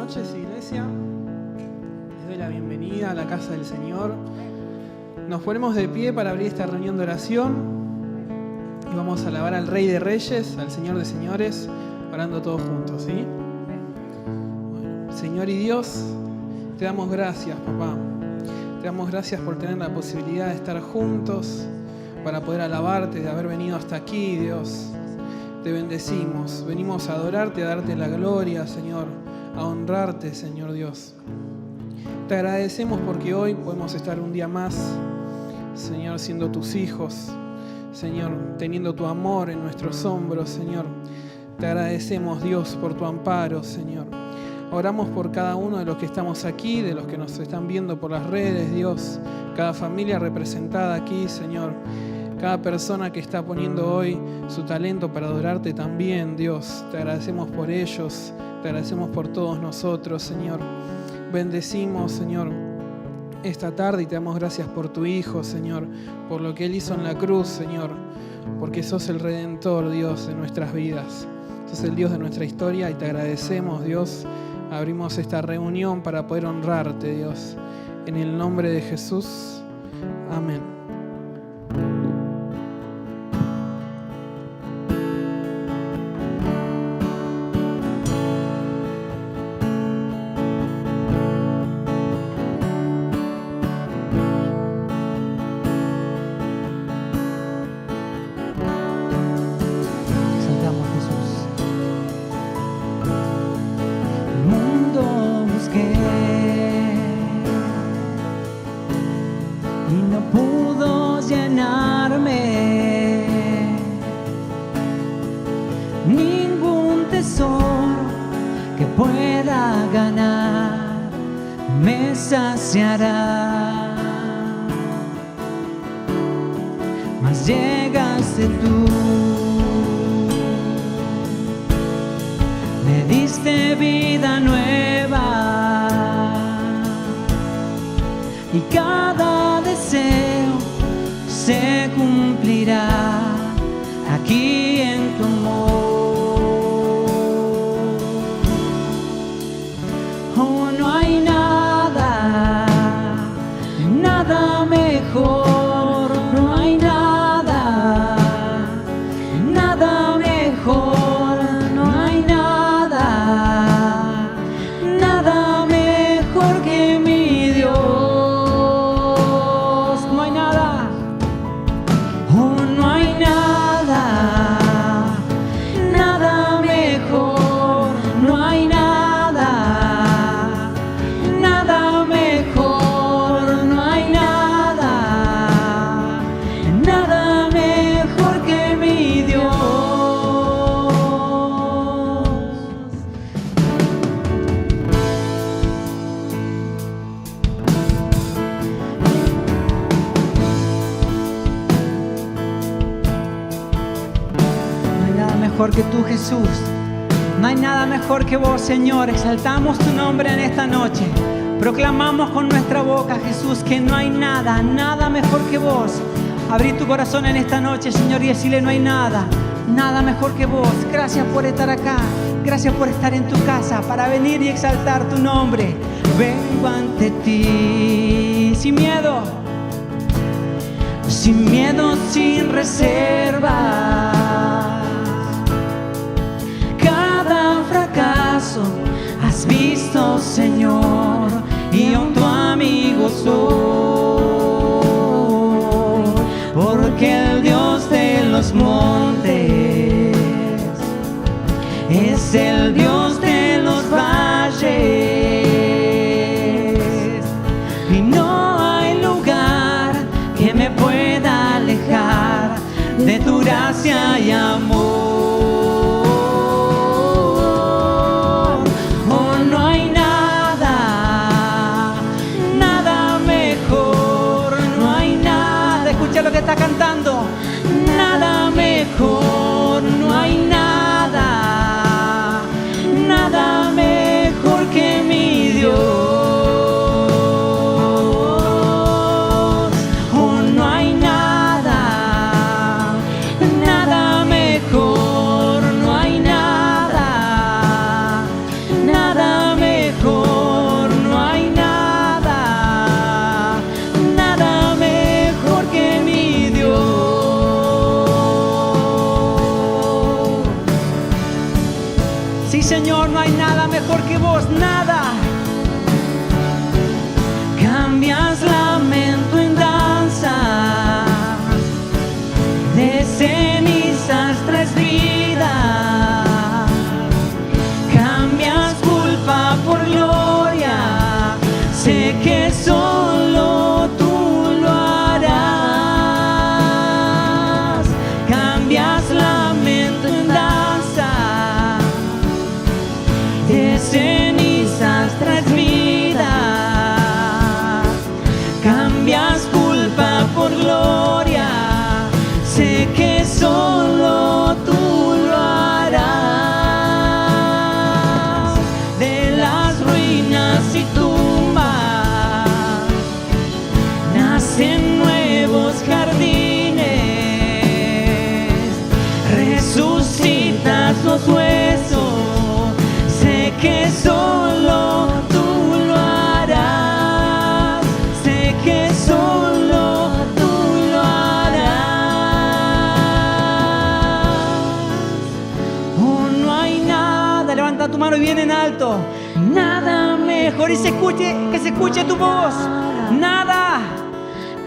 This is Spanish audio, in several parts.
noches, iglesia. Les doy la bienvenida a la casa del Señor. Nos ponemos de pie para abrir esta reunión de oración y vamos a alabar al Rey de Reyes, al Señor de Señores, orando todos juntos, ¿sí? Bueno, Señor y Dios, te damos gracias, papá. Te damos gracias por tener la posibilidad de estar juntos para poder alabarte, de haber venido hasta aquí, Dios. Te bendecimos, venimos a adorarte, a darte la gloria, Señor, a honrarte, Señor Dios. Te agradecemos porque hoy podemos estar un día más, Señor, siendo tus hijos, Señor, teniendo tu amor en nuestros hombros, Señor. Te agradecemos, Dios, por tu amparo, Señor. Oramos por cada uno de los que estamos aquí, de los que nos están viendo por las redes, Dios. Cada familia representada aquí, Señor. Cada persona que está poniendo hoy su talento para adorarte también, Dios. Te agradecemos por ellos, te agradecemos por todos nosotros, Señor. Bendecimos, Señor, esta tarde y te damos gracias por tu Hijo, Señor, por lo que Él hizo en la cruz, Señor, porque sos el Redentor, Dios, de nuestras vidas. Sos el Dios de nuestra historia y te agradecemos, Dios. Abrimos esta reunión para poder honrarte, Dios. En el nombre de Jesús. Amén. Mas llegaste tú, me diste vida nueva y cada deseo se cumplirá aquí en tu amor. Oh, no hay nada mejor, no hay nada mejor, no hay nada mejor que mi Dios. No hay nada, oh, no hay nada mejor, no hay nada mejor, no hay nada mejor que mi Dios. No hay nada mejor que tú, Jesús. No hay nada mejor que vos, Señor. Exaltamos tu nombre en esta noche. Proclamamos con nuestra boca, Jesús, que no hay nada mejor que vos. Abrí tu corazón en esta noche, Señor, y decirle: no hay nada mejor que vos. Gracias por estar acá. Gracias por estar en tu casa para venir y exaltar tu nombre. Vengo ante ti sin miedo, sin reservas. Cada fracaso has visto, Señor, y aún tu amigo soy, porque el Dios de los montes es el Dios de los valles, y no hay lugar que me pueda alejar de tu gracia y amor. Lo que está cantando, nada mejor, no hay nada mejor que mi Dios. Oh, no hay nada mejor. Señor, no hay nada mejor que vos, nada. Cambias lamento en danza, de cenizas traes vida. Cambias culpa por gloria, sé que solo tú lo harás. Cambias lamento en danza, de cenizas traes vida. Cambias culpa por gloria, sé que solo tú lo harás. De las ruinas y tumbas nacen nuevos jardines, resucitas los huesos, sé que solo tú lo harás, sé que solo tú lo harás. Oh, no hay nada, levanta tu mano y bien en alto. Nada mejor, y que se escuche tu voz. Nada,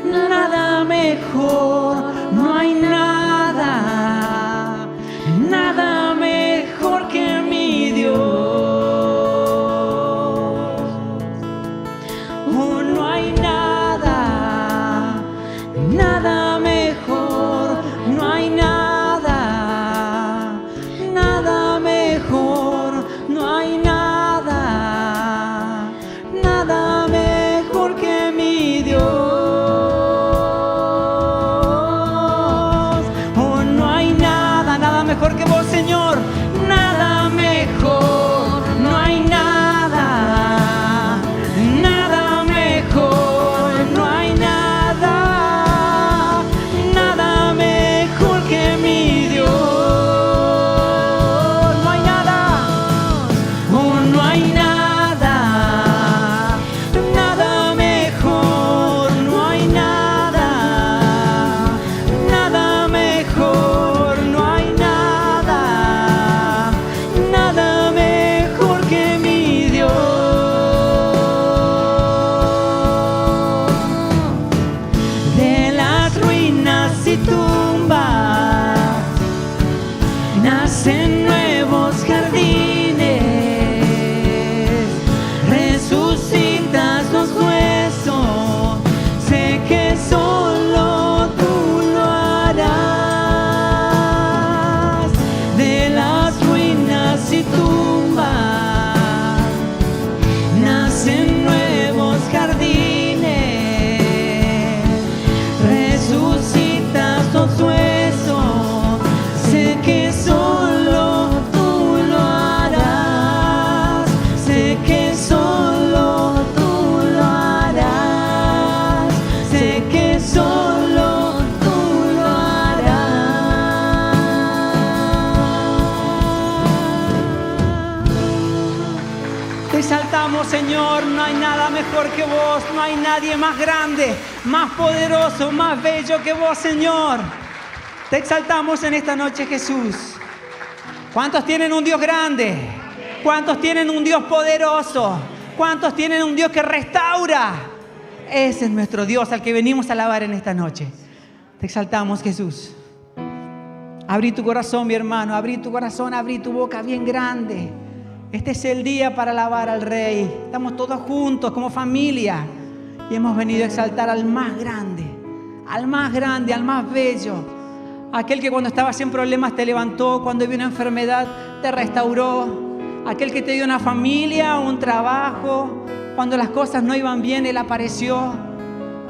nada mejor, no hay nada, nada mejor que mi Dios. Oh, no hay nada, nada mejor, no hay nada, nada mejor, no hay nada, nada mejor que mi Dios. Oh, no hay nada, nada mejor que vos, Señor. Nada mejor, no hay nada, nada mejor, no hay nada, nada mejor que mi Dios. No hay nada, oh, no hay nada, nada mejor, no hay nada, nada mejor, no hay nada, nada mejor que mi Dios. De las ruinas y tumbas nacen nuevos jardines, resucitas los huesos, sé que solo tú lo harás. De las ruinas y tumbas nacen nuevos jardines, resucitas los huesos, sé que solo tú lo harás, sé que solo tú lo harás, sé que solo tú lo harás. Te exaltamos, Señor, no hay nada mejor que vos, no hay nadie más grande, más poderoso, más bello que vos, Señor. Te exaltamos en esta noche, Jesús. ¿Cuántos tienen un Dios grande? ¿Cuántos tienen un Dios poderoso? ¿Cuántos tienen un Dios que restaura? Ese es nuestro Dios al que venimos a alabar en esta noche. Te exaltamos, Jesús. Abrí tu corazón, mi hermano, abrí tu corazón, abrí tu boca bien grande. Este es el día para alabar al Rey. Estamos todos juntos como familia y hemos venido a exaltar al más grande, al más grande, al más bello. Aquel que cuando estabas en problemas te levantó, cuando vino una enfermedad te restauró. Aquel que te dio una familia, un trabajo, cuando las cosas no iban bien, Él apareció.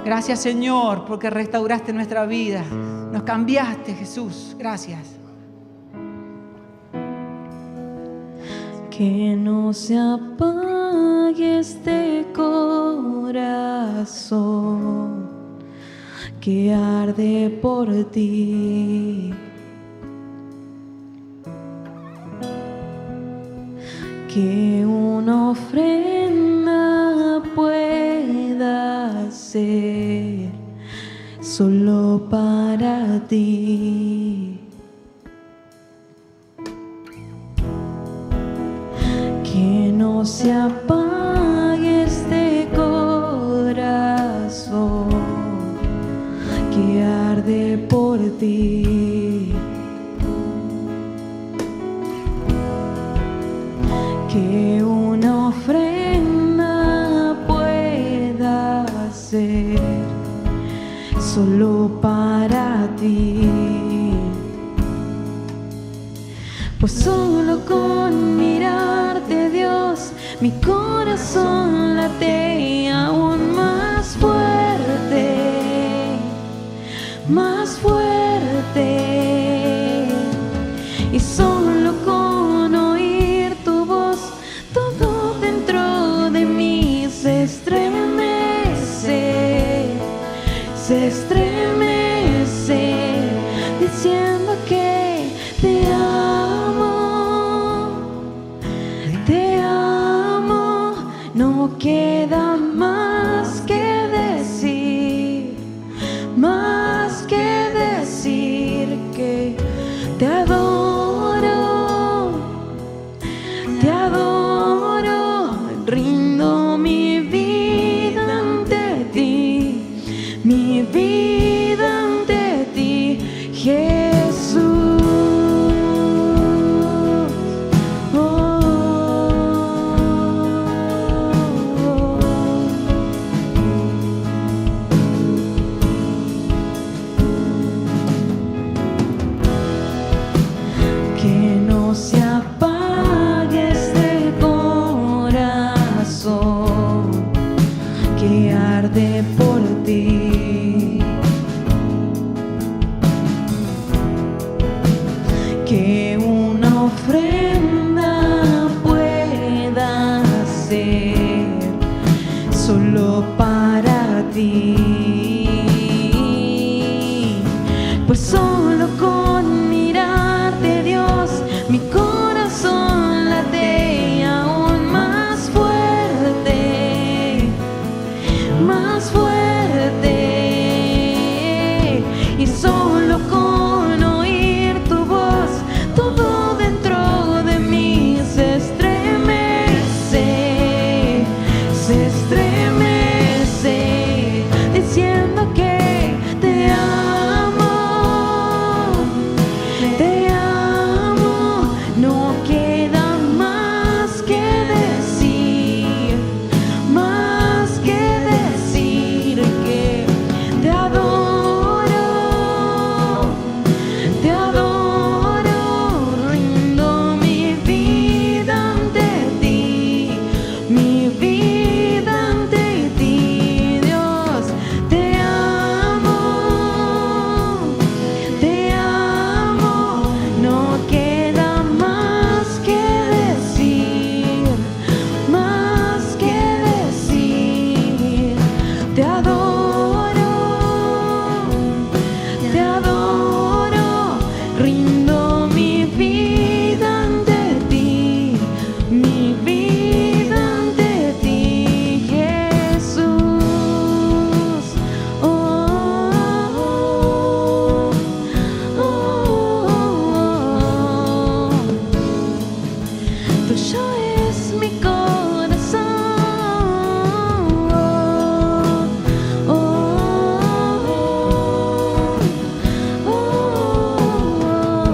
Gracias, Señor, porque restauraste nuestra vida. Nos cambiaste, Jesús. Gracias. Que no se apague este corazón que arde por ti. Que una ofrenda pueda ser solo para ti. no se apague este corazón que arde por ti. Que una ofrenda pueda ser solo para ti. Pues solo con mirarte, Dios, mi corazón late aún más fuerte, más fuerte. Y solo con oír tu voz, todo dentro de mí se estremece, se estremece, diciendo que te amo, no queda más que decir, más que decir que te adoro, rindo mi vida ante ti, mi vida ante ti, Jesús. Que no se apague este corazón que arde por ti. Que una ofrenda pueda ser solo para ti. Pues solo con mirarte, Dios, mi corazón late aún más fuerte, más fuerte. Y solo con oír tu voz, todo dentro de mí se estremece, se estremece, diciendo que te amo, no queda más que decir, más que decir que te adoro, rindo mi vida ante ti, mi vida ante ti, Dios, te amo, no queda más que decir, más que decir, te adoro, rindo mi vida ante ti, mi vida ante ti, Jesús. Oh, oh, oh, oh. Tuyo es mi corazón, oh, oh, oh, oh.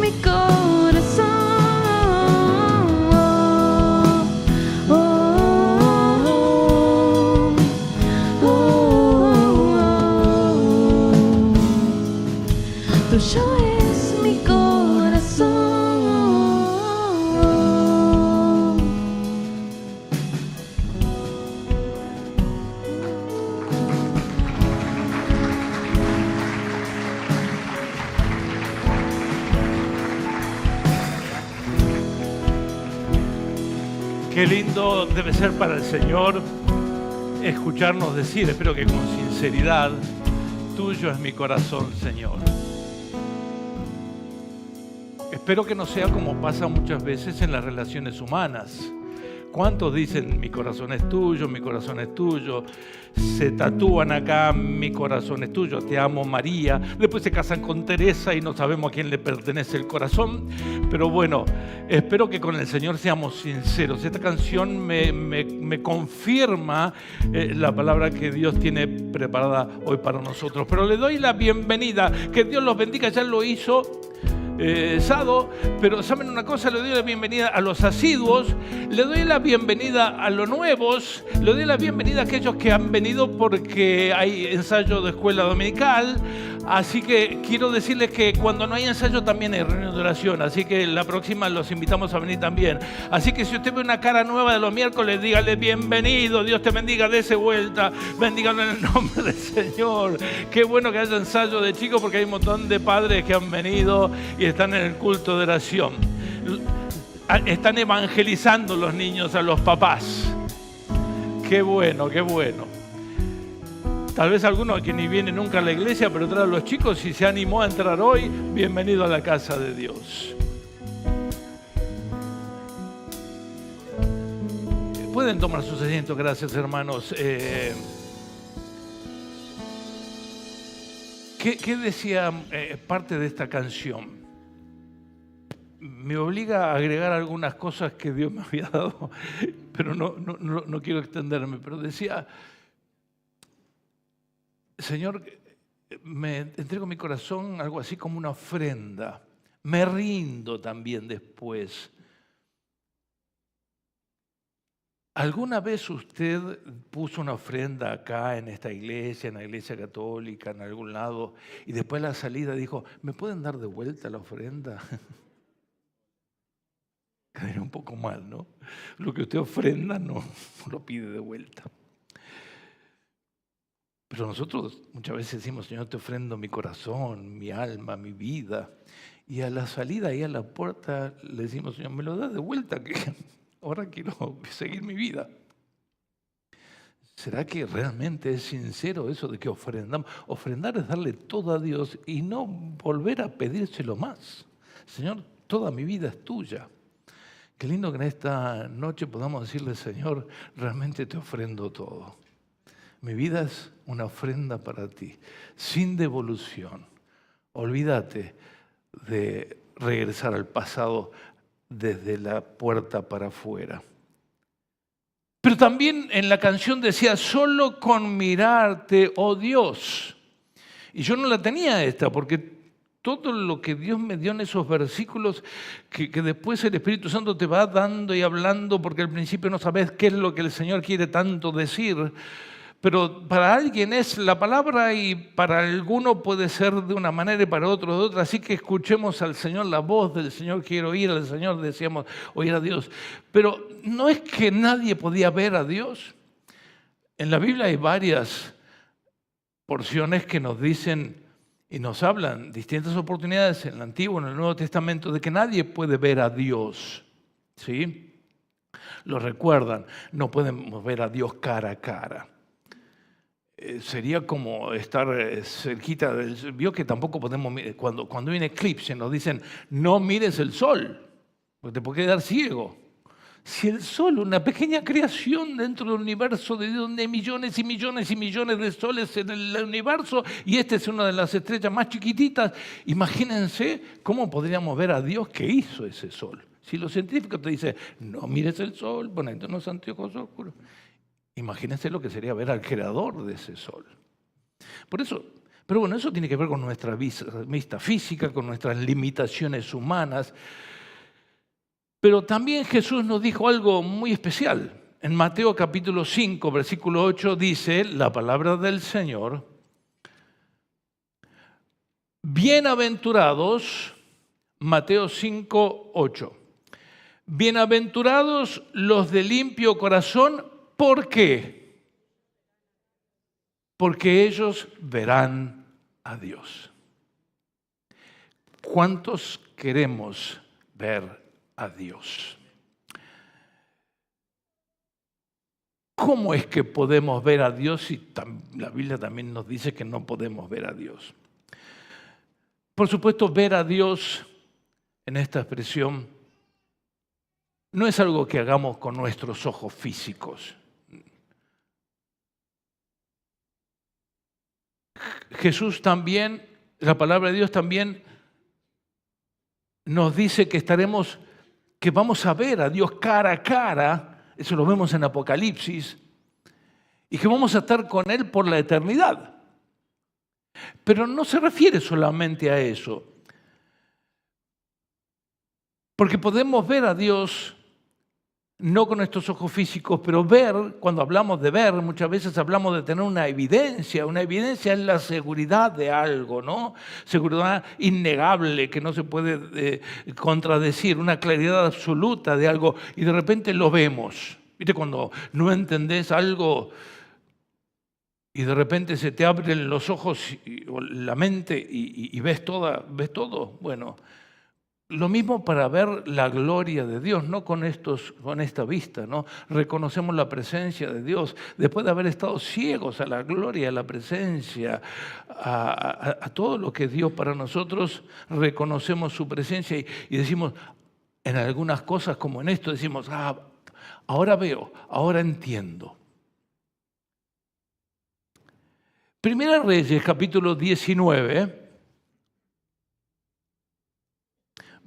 mi corazón. Tuyo es mi corazón. Qué lindo debe ser para el Señor escucharnos decir, espero que con sinceridad, tuyo es mi corazón, Señor. Espero que no sea como pasa muchas veces en las relaciones humanas. ¿Cuántos dicen mi corazón es tuyo, mi corazón es tuyo? Se tatúan acá, mi corazón es tuyo, te amo María. Después se casan con Teresa y no sabemos a quién le pertenece el corazón. Pero bueno, espero que con el Señor seamos sinceros. Esta canción me confirma la palabra que Dios tiene preparada hoy para nosotros. Pero le doy la bienvenida, que Dios los bendiga, ya lo hizo Sado, pero saben una cosa, le doy la bienvenida a los asiduos, le doy la bienvenida a los nuevos, le doy la bienvenida a aquellos que han venido porque hay ensayo de escuela dominical, así que quiero decirles que cuando no hay ensayo también hay reunión de oración, así que la próxima los invitamos a venir también. Así que si usted ve una cara nueva de los miércoles, dígale bienvenido, Dios te bendiga, dése vuelta, bendígalo en el nombre del Señor. Qué bueno que haya ensayo de chicos porque hay un montón de padres que han venido y están en el culto de oración. Están evangelizando los niños a los papás. Qué bueno, qué bueno. Tal vez alguno que ni viene nunca a la iglesia, pero trae a los chicos y se animó a entrar hoy, bienvenido a la casa de Dios. Pueden tomar sus asientos, gracias hermanos. ¿Qué decía parte de esta canción? Me obliga a agregar algunas cosas que Dios me había dado, pero no quiero extenderme. Pero decía, Señor, me entrego mi corazón, algo así como una ofrenda. Me rindo también después. ¿Alguna vez usted puso una ofrenda acá en esta iglesia, en la iglesia católica, en algún lado, y después a la salida dijo, ¿me pueden dar de vuelta la ofrenda? Quedaría un poco mal, ¿no? Lo que usted ofrenda no lo pide de vuelta. Pero nosotros muchas veces decimos, Señor, te ofrendo mi corazón, mi alma, mi vida. Y a la salida, ahí a la puerta, le decimos, Señor, me lo das de vuelta, que ahora quiero seguir mi vida. ¿Será que realmente es sincero eso de que ofrendamos? Ofrendar es darle todo a Dios y no volver a pedírselo más. Señor, toda mi vida es tuya. Qué lindo que en esta noche podamos decirle, Señor, realmente te ofrendo todo. Mi vida es una ofrenda para ti, sin devolución. Olvídate de regresar al pasado desde la puerta para afuera. Pero también en la canción decía, solo con mirarte, oh Dios. Y yo no la tenía esta, porque todo lo que Dios me dio en esos versículos, que después el Espíritu Santo te va dando y hablando, porque al principio no sabes qué es lo que el Señor quiere tanto decir. Pero para alguien es la palabra y para alguno puede ser de una manera y para otro de otra. Así que escuchemos al Señor, la voz del Señor, quiero oír al Señor, decíamos oír a Dios. Pero no es que nadie podía ver a Dios. En la Biblia hay varias porciones que nos dicen y nos hablan distintas oportunidades en el Antiguo, en el Nuevo Testamento, de que nadie puede ver a Dios. ¿Sí? Lo recuerdan, no podemos ver a Dios cara a cara. Sería como estar cerquita del sol. Vio que tampoco podemos, cuando hay un eclipse nos dicen no mires el sol, porque te puede quedar ciego. Si el sol, una pequeña creación dentro del universo de Dios, donde hay millones y millones y millones de soles en el universo, y esta es una de las estrellas más chiquititas, imagínense cómo podríamos ver a Dios que hizo ese sol. Si los científicos te dicen no mires el sol, ponete unos anteojos oscuros. Imagínense lo que sería ver al creador de ese sol. Por eso, Pero bueno, eso tiene que ver con nuestra vista física, con nuestras limitaciones humanas. Pero también Jesús nos dijo algo muy especial. En Mateo capítulo 5, versículo 8 dice la palabra del Señor: bienaventurados, Mateo 5, 8. Bienaventurados los de limpio corazón, ¿por qué? Porque ellos verán a Dios. ¿Cuántos queremos ver a Dios? ¿Cómo es que podemos ver a Dios si la Biblia también nos dice que no podemos ver a Dios? Por supuesto, ver a Dios en esta expresión no es algo que hagamos con nuestros ojos físicos. Jesús también, la palabra de Dios también nos dice que vamos a ver a Dios cara a cara, eso lo vemos en Apocalipsis, y que vamos a estar con Él por la eternidad. Pero no se refiere solamente a eso, porque podemos ver a Dios no con nuestros ojos físicos, pero ver, cuando hablamos de ver, muchas veces hablamos de tener una evidencia. Una evidencia es la seguridad de algo, ¿no? Seguridad innegable que no se puede contradecir, una claridad absoluta de algo y de repente lo vemos. ¿Viste cuando no entendés algo y de repente se te abren los ojos o la mente y ves todo? Bueno, lo mismo para ver la gloria de Dios, no con esta vista, ¿no? Reconocemos la presencia de Dios. Después de haber estado ciegos a la gloria, a la presencia, a todo lo que es Dios para nosotros, reconocemos su presencia y decimos, en algunas cosas como en esto, decimos, ahora veo, ahora entiendo. Primera Reyes, capítulo 19,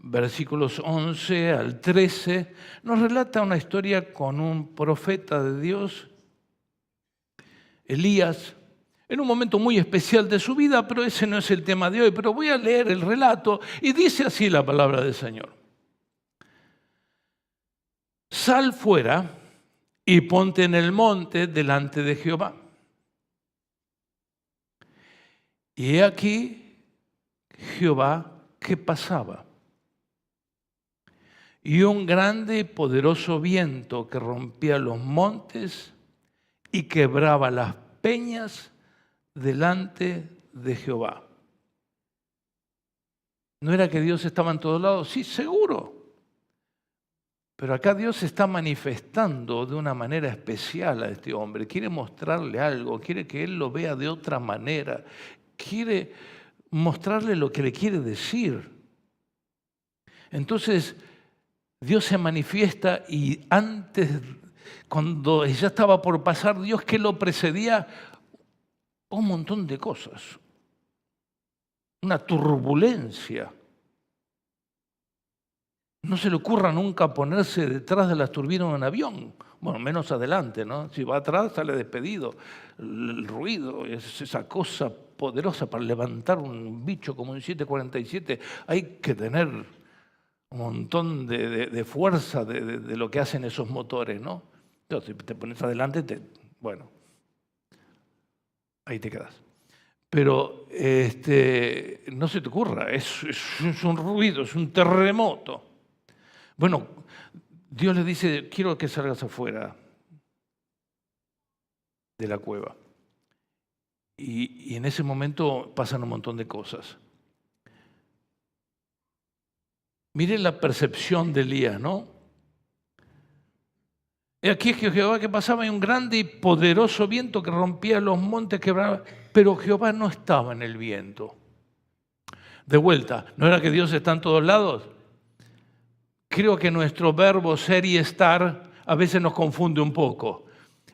versículos 11 al 13, nos relata una historia con un profeta de Dios, Elías, en un momento muy especial de su vida, pero ese no es el tema de hoy. Pero voy a leer el relato y dice así la palabra del Señor. Sal fuera y ponte en el monte delante de Jehová. Y he aquí Jehová que pasaba. Y un grande y poderoso viento que rompía los montes y quebraba las peñas delante de Jehová. ¿No era que Dios estaba en todos lados? Sí, seguro. Pero acá Dios se está manifestando de una manera especial a este hombre. Quiere mostrarle algo, quiere que él lo vea de otra manera. Quiere mostrarle lo que le quiere decir. Entonces, Dios se manifiesta y antes, cuando ya estaba por pasar Dios, que lo precedía, un montón de cosas. Una turbulencia. No se le ocurra nunca ponerse detrás de las turbinas de un avión. Bueno, menos adelante, ¿no? Si va atrás sale despedido. El ruido es esa cosa poderosa para levantar un bicho como un 747. Hay que tener un montón de fuerza de lo que hacen esos motores, ¿no? Entonces, si te pones adelante, bueno, ahí te quedas. Pero no se te ocurra, es un ruido, es un terremoto. Bueno, Dios le dice, quiero que salgas afuera de la cueva. Y en ese momento pasan un montón de cosas. Miren la percepción de Elías, ¿no? Y aquí es que Jehová que pasaba y un grande y poderoso viento que rompía los montes, quebraba, pero Jehová no estaba en el viento. De vuelta, ¿no era que Dios está en todos lados? Creo que nuestro verbo ser y estar a veces nos confunde un poco.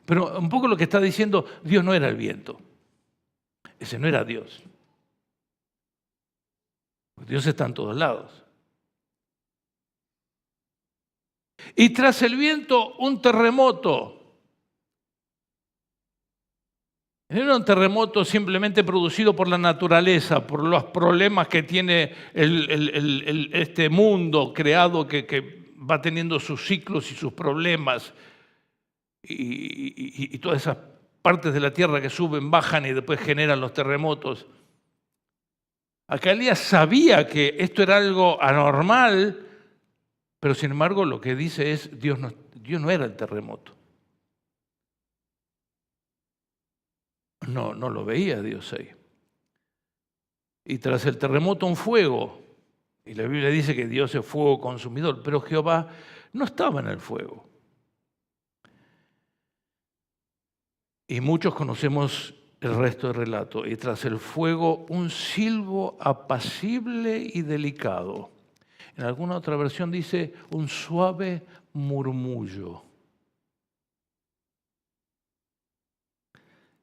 Pero un poco lo que está diciendo, Dios no era el viento. Ese no era Dios. Dios está en todos lados. Y tras el viento, un terremoto. No era un terremoto simplemente producido por la naturaleza, por los problemas que tiene este mundo creado que va teniendo sus ciclos y sus problemas y todas esas partes de la tierra que suben, bajan y después generan los terremotos. Acá Elías sabía que esto era algo anormal, pero sin embargo lo que dice es, Dios no era el terremoto. No lo veía Dios ahí. Y tras el terremoto un fuego, y la Biblia dice que Dios es fuego consumidor, pero Jehová no estaba en el fuego. Y muchos conocemos el resto del relato. Y tras el fuego un silbo apacible y delicado. En alguna otra versión dice un suave murmullo.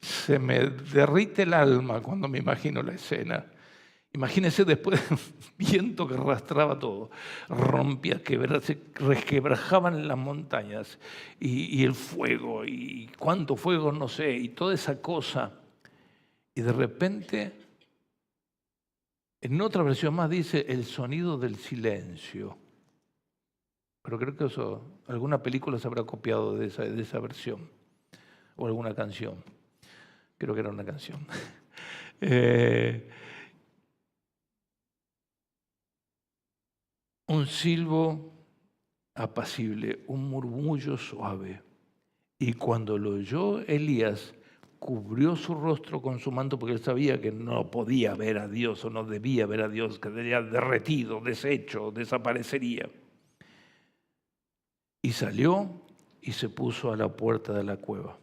Se me derrite el alma cuando me imagino la escena. Imagínense después de un viento que arrastraba todo, rompía, se resquebrajaban las montañas y el fuego, y cuánto fuego, no sé, y toda esa cosa. Y de repente, en otra versión más dice el sonido del silencio. Pero creo que alguna película se habrá copiado de esa versión, o alguna canción. Creo que era una canción. Un silbo apacible, un murmullo suave. Y cuando lo oyó Elías, cubrió su rostro con su manto porque él sabía que no podía ver a Dios o no debía ver a Dios, que quedaría derretido, deshecho, desaparecería. Y salió y se puso a la puerta de la cueva.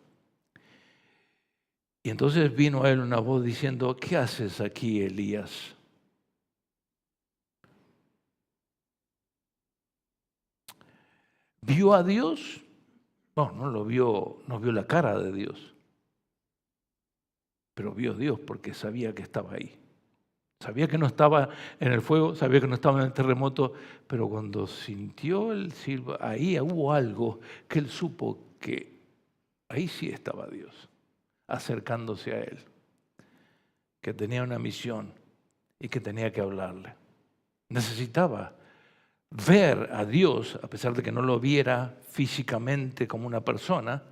Y entonces vino a él una voz diciendo, ¿qué haces aquí, Elías? ¿Vio a Dios? No vio la cara de Dios. Pero vio a Dios porque sabía que estaba ahí. Sabía que no estaba en el fuego, sabía que no estaba en el terremoto, pero cuando sintió el silbo, ahí hubo algo que él supo que ahí sí estaba Dios, acercándose a él, que tenía una misión y que tenía que hablarle. Necesitaba ver a Dios, a pesar de que no lo viera físicamente como una persona,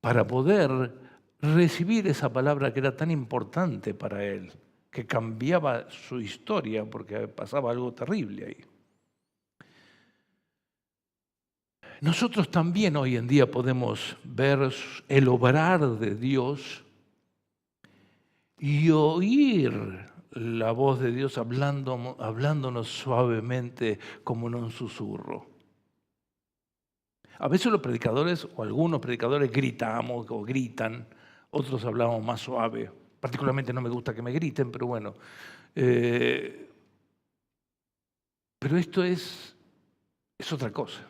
para poder recibir esa palabra que era tan importante para él, que cambiaba su historia porque pasaba algo terrible ahí. Nosotros también hoy en día podemos ver el obrar de Dios y oír la voz de Dios hablándonos suavemente como en un susurro. A veces los predicadores o algunos predicadores gritamos o gritan, otros hablamos más suave. Particularmente no me gusta que me griten, pero bueno. Pero esto es otra cosa.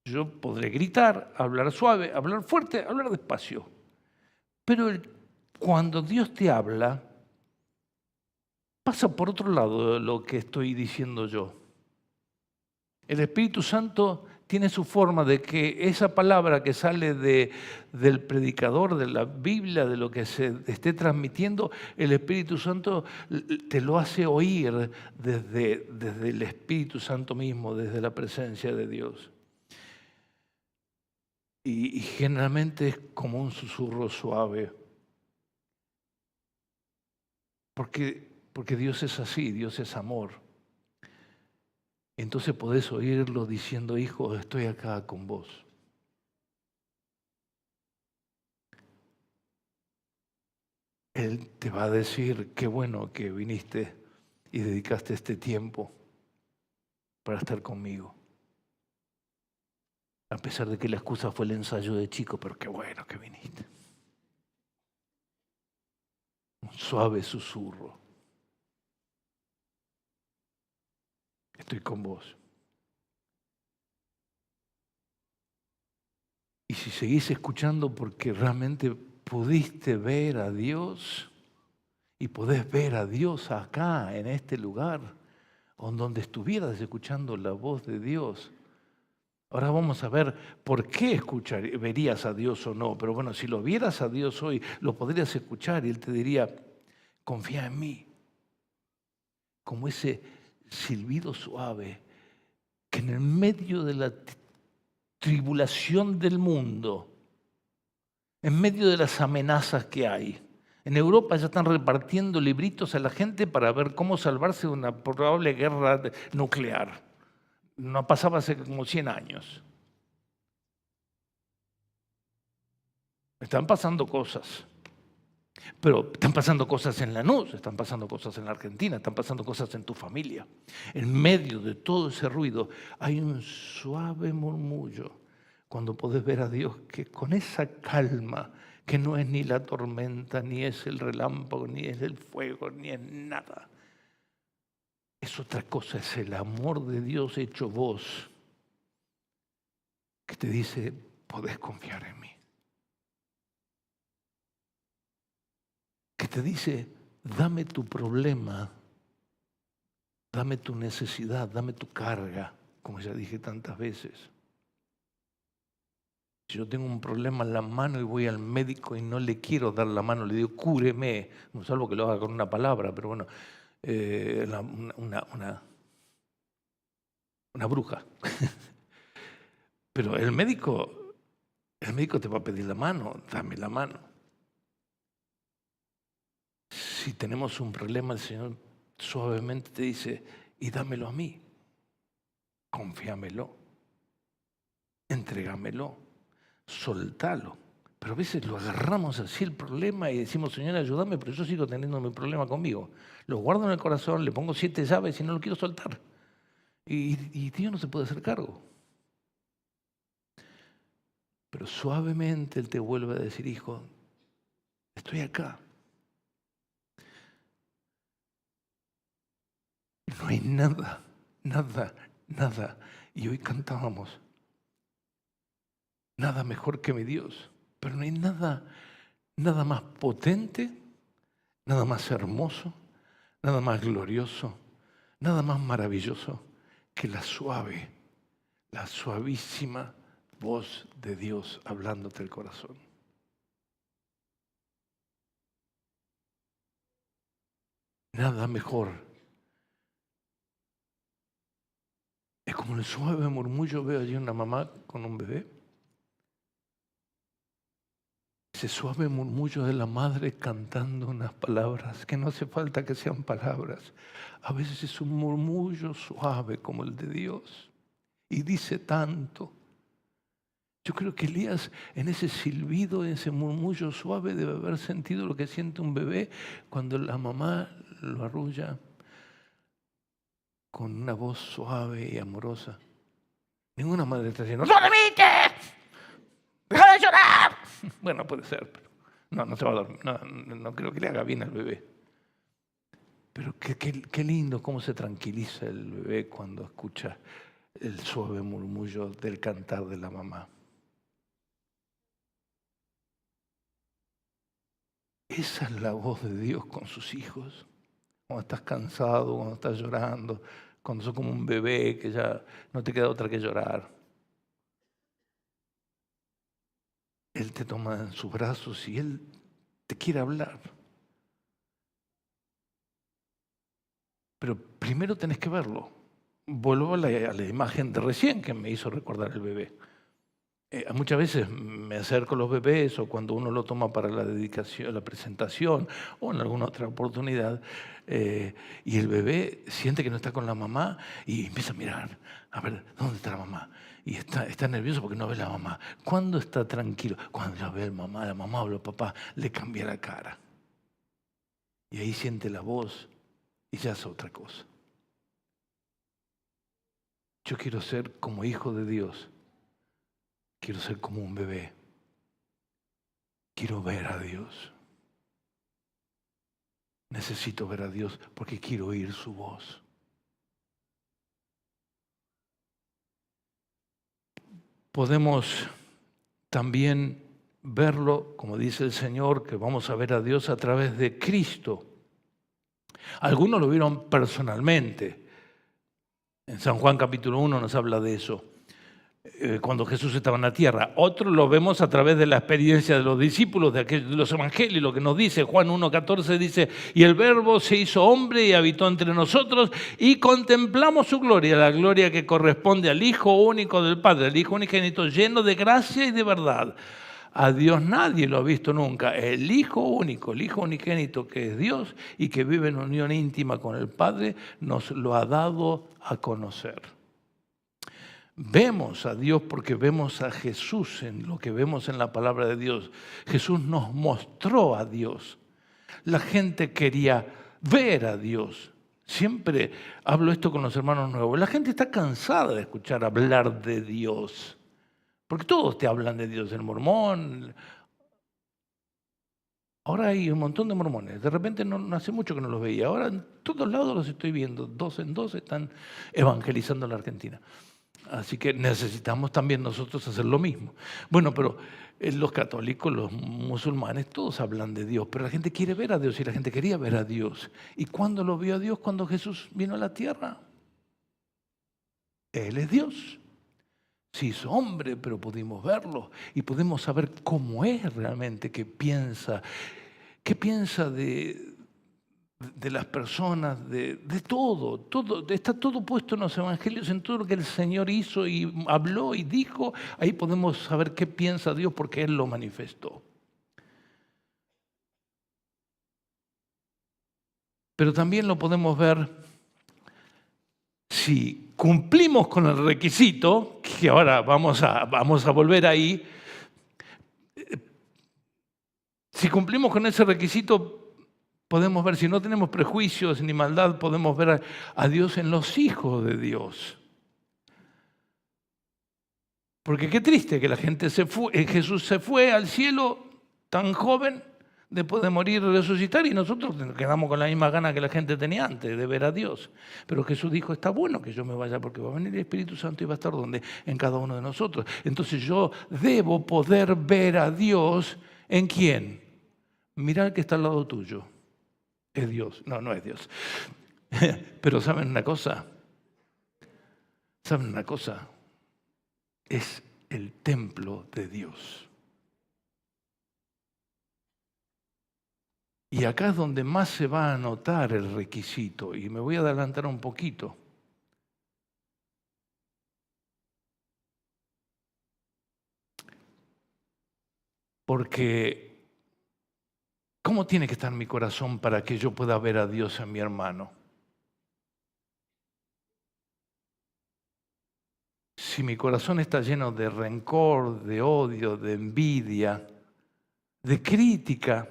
Yo podré gritar, hablar suave, hablar fuerte, hablar despacio. Pero cuando Dios te habla, pasa por otro lado de lo que estoy diciendo yo. El Espíritu Santo tiene su forma de que esa palabra que sale del predicador, de la Biblia, de lo que se esté transmitiendo, el Espíritu Santo te lo hace oír desde el Espíritu Santo mismo, desde la presencia de Dios. Y generalmente es como un susurro suave. Porque Dios es así, Dios es amor. Entonces podés oírlo diciendo, hijo, estoy acá con vos. Él te va a decir, qué bueno que viniste y dedicaste este tiempo para estar conmigo. A pesar de que la excusa fue el ensayo de chico, pero qué bueno que viniste. Un suave susurro. Estoy con vos. Y si seguís escuchando porque realmente pudiste ver a Dios y podés ver a Dios acá, en este lugar, o donde estuvieras escuchando la voz de Dios, Ahora vamos a ver por qué verías a Dios o no. Pero bueno, si lo vieras a Dios hoy, lo podrías escuchar y Él te diría, confía en mí. Como ese silbido suave que en el medio de la tribulación del mundo, en medio de las amenazas que hay, en Europa ya están repartiendo libritos a la gente para ver cómo salvarse de una probable guerra nuclear. No pasaba hace como 100 años. Están pasando cosas. Pero están pasando cosas en Lanús, están pasando cosas en la Argentina, están pasando cosas en tu familia. En medio de todo ese ruido hay un suave murmullo cuando podés ver a Dios que con esa calma, que no es ni la tormenta, ni es el relámpago, ni es el fuego, ni es nada. Es otra cosa, es el amor de Dios hecho voz que te dice, podés confiar en mí. Que te dice, dame tu problema, dame tu necesidad, dame tu carga, como ya dije tantas veces. Si yo tengo un problema en la mano y voy al médico y no le quiero dar la mano, le digo, cúreme, salvo que lo haga con una palabra, pero bueno, una bruja. Pero el médico te va a pedir la mano, dame la mano. Si tenemos un problema, el Señor suavemente te dice, y dámelo a mí, confíamelo, entrégamelo, soltalo. Pero a veces lo agarramos así el problema y decimos, Señor, ayúdame, pero yo sigo teniendo mi problema conmigo. Lo guardo en el corazón, le pongo 7 llaves y no lo quiero soltar. Y Dios no se puede hacer cargo. Pero suavemente Él te vuelve a decir, hijo, estoy acá. No hay nada, nada, nada. Y hoy cantábamos, nada mejor que mi Dios. Pero no hay nada más potente, nada más hermoso, nada más glorioso, nada más maravilloso que la suavísima voz de Dios hablándote el corazón. Nada mejor. Es como el suave murmullo, veo allí una mamá con un bebé. Ese suave murmullo de la madre cantando unas palabras que no hace falta que sean palabras. A veces es un murmullo suave como el de Dios y dice tanto. Yo creo que Elías en ese silbido, en ese murmullo suave debe haber sentido lo que siente un bebé cuando la mamá lo arrulla con una voz suave y amorosa. Ninguna madre está diciendo, ¡no dormite! ¡Deja de llorar! Bueno, puede ser, pero no se va a dormir. No creo que le haga bien al bebé. Pero qué lindo cómo se tranquiliza el bebé cuando escucha el suave murmullo del cantar de la mamá. Esa es la voz de Dios con sus hijos. Cuando estás cansado, cuando estás llorando, cuando sos como un bebé que ya no te queda otra que llorar. Él te toma en sus brazos y Él te quiere hablar. Pero primero tenés que verlo. Vuelvo a la imagen de recién que me hizo recordar el bebé. Muchas veces me acerco a los bebés o cuando uno lo toma para la dedicación, la presentación o en alguna otra oportunidad y el bebé siente que no está con la mamá y empieza a mirar, a ver, ¿dónde está la mamá? Y está nervioso porque no ve a la mamá. ¿Cuándo está tranquilo? Cuando ya ve a la mamá o el papá, le cambia la cara. Y ahí siente la voz y ya es otra cosa. Yo quiero ser como hijo de Dios. Quiero ser como un bebé. Quiero ver a Dios. Necesito ver a Dios porque quiero oír su voz. Podemos también verlo, como dice el Señor, que vamos a ver a Dios a través de Cristo. Algunos lo vieron personalmente. En San Juan capítulo 1 nos habla de eso. cuando Jesús estaba en la tierra. Otros lo vemos a través de la experiencia de los discípulos, de los evangelios, lo que nos dice Juan 1:14 dice, y el Verbo se hizo hombre y habitó entre nosotros y contemplamos su gloria, la gloria que corresponde al Hijo único del Padre, el Hijo unigénito lleno de gracia y de verdad. A Dios nadie lo ha visto nunca. El Hijo único, el Hijo unigénito que es Dios y que vive en unión íntima con el Padre, nos lo ha dado a conocer. Vemos a Dios porque vemos a Jesús en lo que vemos en la palabra de Dios. Jesús nos mostró a Dios. La gente quería ver a Dios. Siempre hablo esto con los hermanos nuevos. La gente está cansada de escuchar hablar de Dios. Porque todos te hablan de Dios, el mormón. Ahora hay un montón de mormones. De repente no hace mucho que no los veía. Ahora en todos lados los estoy viendo. 2 en 2 están evangelizando en la Argentina. Así que necesitamos también nosotros hacer lo mismo. Bueno, pero los católicos, los musulmanes, todos hablan de Dios. Pero la gente quiere ver a Dios y la gente quería ver a Dios. ¿Y cuándo lo vio a Dios? Cuando Jesús vino a la tierra. Él es Dios. Se hizo hombre, pero pudimos verlo y pudimos saber cómo es realmente, qué piensa de las personas, de todo, está todo puesto en los evangelios, en todo lo que el Señor hizo y habló y dijo. Ahí podemos saber qué piensa Dios porque Él lo manifestó. Pero también lo podemos ver si cumplimos con el requisito, que ahora vamos a volver ahí. Si cumplimos con ese requisito, podemos ver, si no tenemos prejuicios ni maldad, podemos ver a Dios en los hijos de Dios. Porque qué triste que la gente se fue, Jesús se fue al cielo tan joven, después de morir y resucitar, y nosotros nos quedamos con la misma gana que la gente tenía antes de ver a Dios. Pero Jesús dijo, está bueno que yo me vaya porque va a venir el Espíritu Santo y va a estar donde, en cada uno de nosotros. Entonces yo debo poder ver a Dios ¿en quién? Mirá el que está al lado tuyo. Es Dios. No es Dios. Pero ¿saben una cosa? ¿Saben una cosa? Es el templo de Dios. Y acá es donde más se va a notar el requisito. Y me voy a adelantar un poquito. Porque, ¿cómo tiene que estar mi corazón para que yo pueda ver a Dios en mi hermano? Si mi corazón está lleno de rencor, de odio, de envidia, de crítica,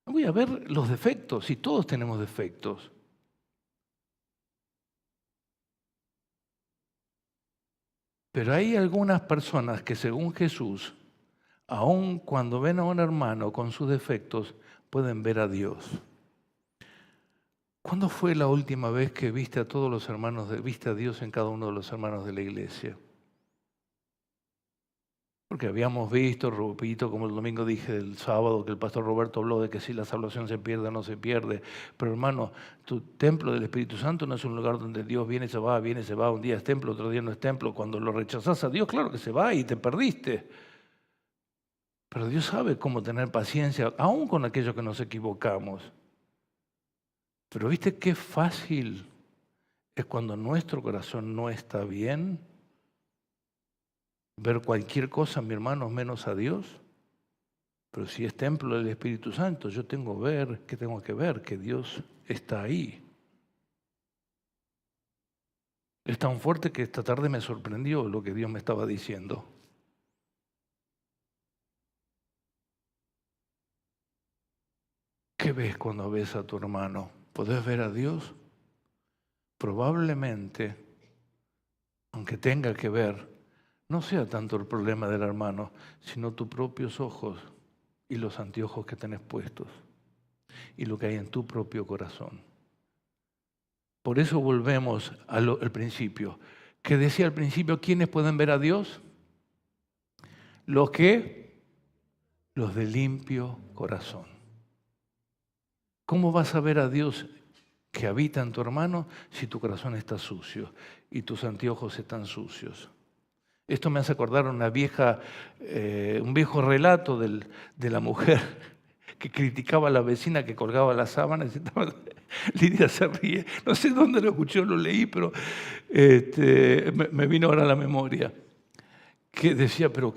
voy a ver los defectos, y todos tenemos defectos. Pero hay algunas personas que, según Jesús, aun cuando ven a un hermano con sus defectos, pueden ver a Dios. ¿Cuándo fue la última vez que viste a todos los hermanos, viste a Dios en cada uno de los hermanos de la iglesia? Porque habíamos visto, repito, como el domingo dije el sábado, que el pastor Roberto habló de que si la salvación se pierde o no se pierde. Pero hermano, tu templo del Espíritu Santo no es un lugar donde Dios viene y se va. Un día es templo, otro día no es templo. Cuando lo rechazás a Dios, claro que se va y te perdiste. Pero Dios sabe cómo tener paciencia, aún con aquellos que nos equivocamos. Pero ¿viste qué fácil es cuando nuestro corazón no está bien? Ver cualquier cosa, mi hermano, menos a Dios. Pero si es templo del Espíritu Santo, yo tengo que ver que Dios está ahí. Es tan fuerte que esta tarde me sorprendió lo que Dios me estaba diciendo. ¿Qué ves cuando ves a tu hermano? ¿Podés ver a Dios? Probablemente, aunque tenga que ver, no sea tanto el problema del hermano, sino tus propios ojos y los anteojos que tenés puestos y lo que hay en tu propio corazón. Por eso volvemos al principio. ¿Qué decía al principio? ¿Quiénes pueden ver a Dios? Los de limpio corazón. ¿Cómo vas a ver a Dios que habita en tu hermano si tu corazón está sucio y tus anteojos están sucios? Esto me hace acordar un viejo relato de la mujer que criticaba a la vecina que colgaba las sábanas. Lidia se ríe. No sé dónde lo escuché, lo leí, pero me vino ahora a la memoria. Que decía, pero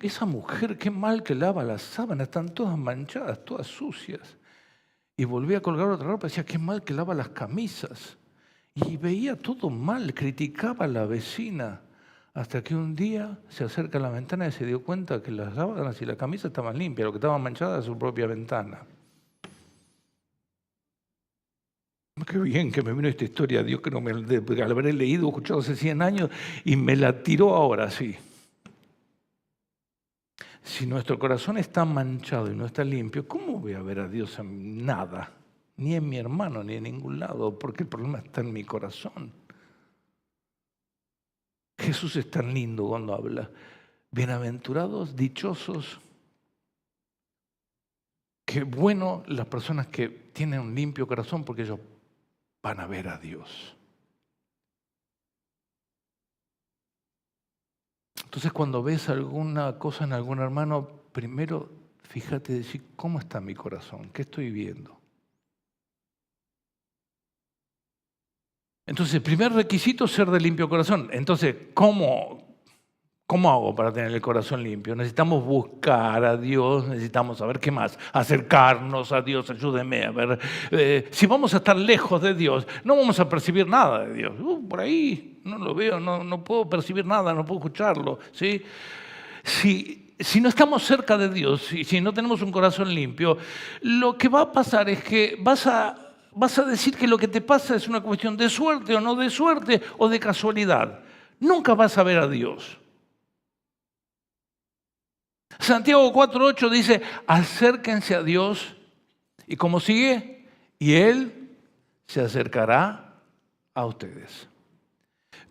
esa mujer, qué mal que lava las sábanas, están todas manchadas, todas sucias. Y volvía a colgar otra ropa, decía, qué mal que lava las camisas. Y veía todo mal, criticaba a la vecina. Hasta que un día se acerca a la ventana y se dio cuenta que las sábanas y la camisa estaban limpias, lo que estaba manchada era su propia ventana. Qué bien que me vino esta historia, Dios, que no me la habré leído, escuchado hace 100 años y me la tiró ahora, sí. Si nuestro corazón está manchado y no está limpio, ¿cómo voy a ver a Dios en nada? Ni en mi hermano, ni en ningún lado, porque el problema está en mi corazón. Jesús es tan lindo cuando habla. Bienaventurados, dichosos. Qué bueno las personas que tienen un limpio corazón porque ellos van a ver a Dios. Entonces cuando ves alguna cosa en algún hermano, primero fíjate y decir, ¿cómo está mi corazón? ¿Qué estoy viendo? Entonces, el primer requisito es ser de limpio corazón. Entonces, ¿cómo hago para tener el corazón limpio? Necesitamos buscar a Dios, necesitamos saber qué más, acercarnos a Dios, ayúdeme a ver. Si vamos a estar lejos de Dios, no vamos a percibir nada de Dios. Por ahí no lo veo, no puedo percibir nada, no puedo escucharlo. ¿Sí? Si no estamos cerca de Dios y si no tenemos un corazón limpio, lo que va a pasar es que vas a decir que lo que te pasa es una cuestión de suerte o no de suerte o de casualidad. Nunca vas a ver a Dios. Santiago 4:8 dice, acérquense a Dios. ¿Y cómo sigue? Y Él se acercará a ustedes.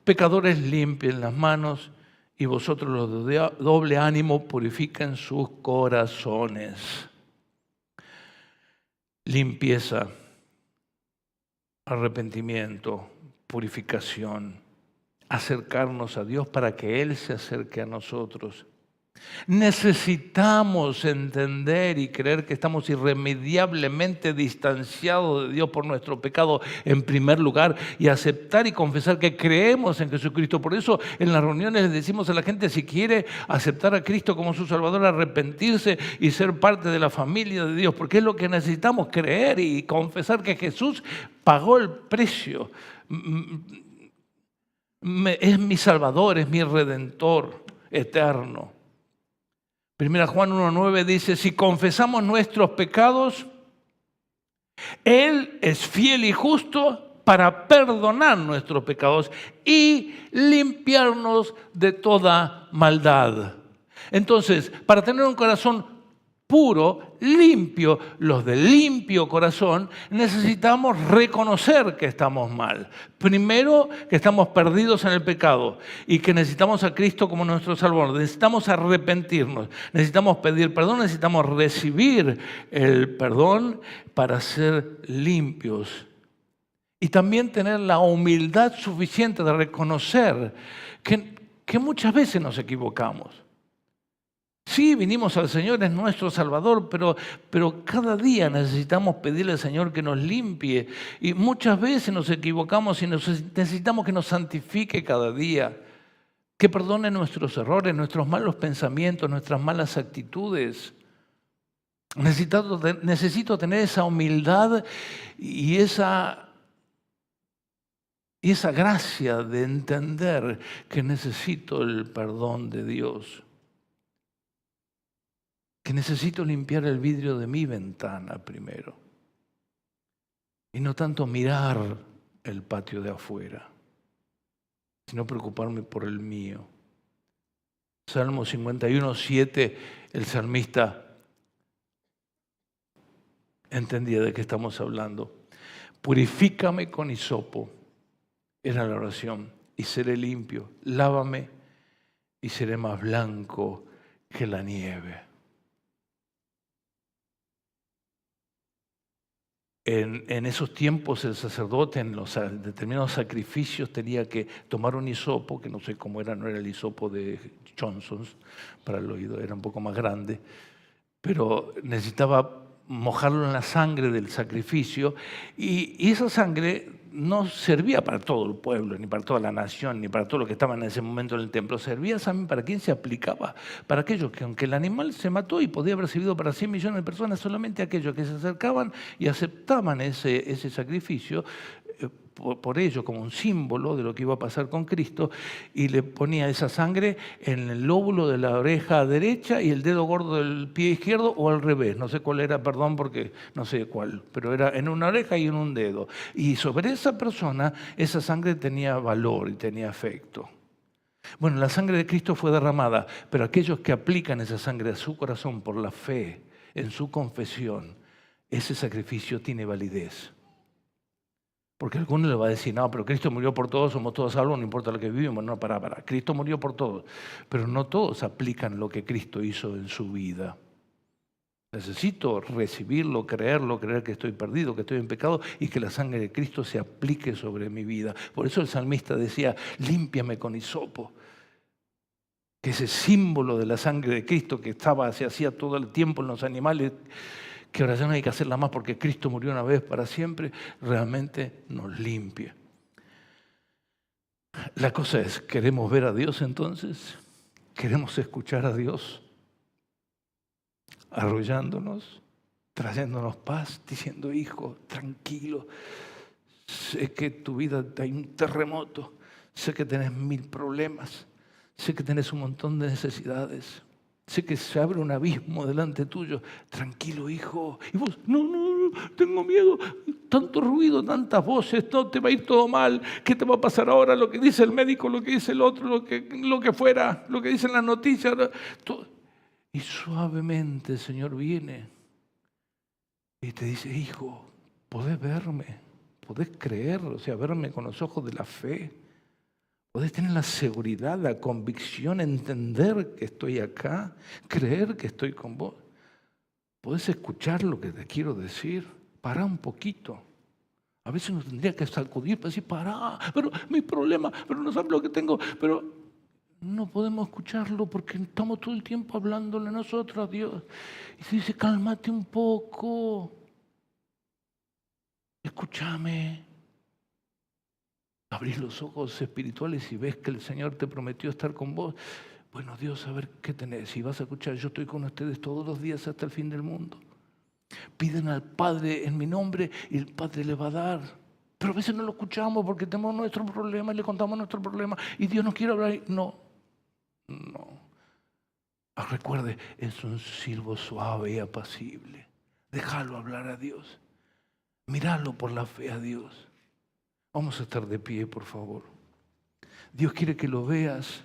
Pecadores, limpien las manos y vosotros los de doble ánimo purifiquen sus corazones. Limpieza, arrepentimiento, purificación, acercarnos a Dios para que Él se acerque a nosotros. Necesitamos entender y creer que estamos irremediablemente distanciados de Dios por nuestro pecado en primer lugar y aceptar y confesar que creemos en Jesucristo. Por eso en las reuniones les decimos a la gente, si quiere aceptar a Cristo como su Salvador, arrepentirse y ser parte de la familia de Dios, porque es lo que necesitamos, creer y confesar que Jesús pagó el precio. Es mi Salvador, es mi Redentor eterno. 1 Juan 1:9 dice, si confesamos nuestros pecados, Él es fiel y justo para perdonar nuestros pecados y limpiarnos de toda maldad. Entonces, para tener un corazón puro, limpio, los de limpio corazón, necesitamos reconocer que estamos mal. Primero, que estamos perdidos en el pecado y que necesitamos a Cristo como nuestro Salvador. Necesitamos arrepentirnos, necesitamos pedir perdón, necesitamos recibir el perdón para ser limpios. Y también tener la humildad suficiente de reconocer que muchas veces nos equivocamos. Sí, vinimos al Señor, es nuestro Salvador, pero cada día necesitamos pedirle al Señor que nos limpie. Y muchas veces nos equivocamos y necesitamos que nos santifique cada día, que perdone nuestros errores, nuestros malos pensamientos, nuestras malas actitudes. Necesito tener esa humildad y esa gracia de entender que necesito el perdón de Dios. Que necesito limpiar el vidrio de mi ventana primero y no tanto mirar el patio de afuera, sino preocuparme por el mío. Salmo 51:7, el salmista entendía de qué estamos hablando. Purifícame con hisopo, era la oración, y seré limpio. Lávame y seré más blanco que la nieve. En esos tiempos el sacerdote en los determinados sacrificios tenía que tomar un hisopo, que no sé cómo era, no era el hisopo de Johnson's para el oído, era un poco más grande, pero necesitaba mojarlo en la sangre del sacrificio y esa sangre no servía para todo el pueblo, ni para toda la nación, ni para todo lo que estaban en ese momento en el templo. Servía también para quién se aplicaba, para aquellos que aunque el animal se mató y podía haber servido para 100 millones de personas, solamente aquellos que se acercaban y aceptaban ese sacrificio, por ello como un símbolo de lo que iba a pasar con Cristo, y le ponía esa sangre en el lóbulo de la oreja derecha y el dedo gordo del pie izquierdo, o al revés, no sé cuál era, perdón, porque no sé cuál, pero era en una oreja y en un dedo. Y sobre esa persona, esa sangre tenía valor y tenía efecto. Bueno, la sangre de Cristo fue derramada, pero aquellos que aplican esa sangre a su corazón por la fe, en su confesión, ese sacrificio tiene validez. Porque alguno le va a decir, no, pero Cristo murió por todos, somos todos salvos, no importa lo que vivimos. No, para. Cristo murió por todos. Pero no todos aplican lo que Cristo hizo en su vida. Necesito recibirlo, creer que estoy perdido, que estoy en pecado y que la sangre de Cristo se aplique sobre mi vida. Por eso el salmista decía, límpiame con hisopo. Que ese símbolo de la sangre de Cristo que se hacía todo el tiempo en los animales, que ahora ya no hay que hacerla más porque Cristo murió una vez para siempre, realmente nos limpia. La cosa es, ¿queremos ver a Dios entonces? ¿Queremos escuchar a Dios? Arrullándonos, trayéndonos paz, diciendo, hijo, tranquilo, sé que tu vida hay un terremoto, sé que tenés 1000 problemas, sé que tenés un montón de necesidades. Sé que se abre un abismo delante tuyo. Tranquilo, hijo. Y vos, no, tengo miedo. Tanto ruido, tantas voces, no te va a ir todo mal. ¿Qué te va a pasar ahora? Lo que dice el médico, lo que dice el otro, lo que fuera, lo que dicen las noticias. Todo. Y suavemente el Señor viene y te dice, hijo, podés verme, podés creer, o sea, verme con los ojos de la fe. Podés tener la seguridad, la convicción, entender que estoy acá, creer que estoy con vos. Podés escuchar lo que te quiero decir. Pará un poquito. A veces nos tendría que sacudir para decir, pará, pero mi problema, pero no sabes lo que tengo. Pero no podemos escucharlo porque estamos todo el tiempo hablándole nosotros a Dios. Y se dice, cálmate un poco. Escúchame. Abrís los ojos espirituales y ves que el Señor te prometió estar con vos. Bueno, Dios, a ver qué tenés. Si vas a escuchar, yo estoy con ustedes todos los días hasta el fin del mundo. Piden al Padre en mi nombre y el Padre le va a dar. Pero a veces no lo escuchamos porque tenemos nuestro problema y le contamos nuestro problema y Dios nos quiere hablar. No. Recuerde, es un silbo suave y apacible. Déjalo hablar a Dios. Míralo por la fe a Dios. Vamos a estar de pie, por favor. Dios quiere que lo veas.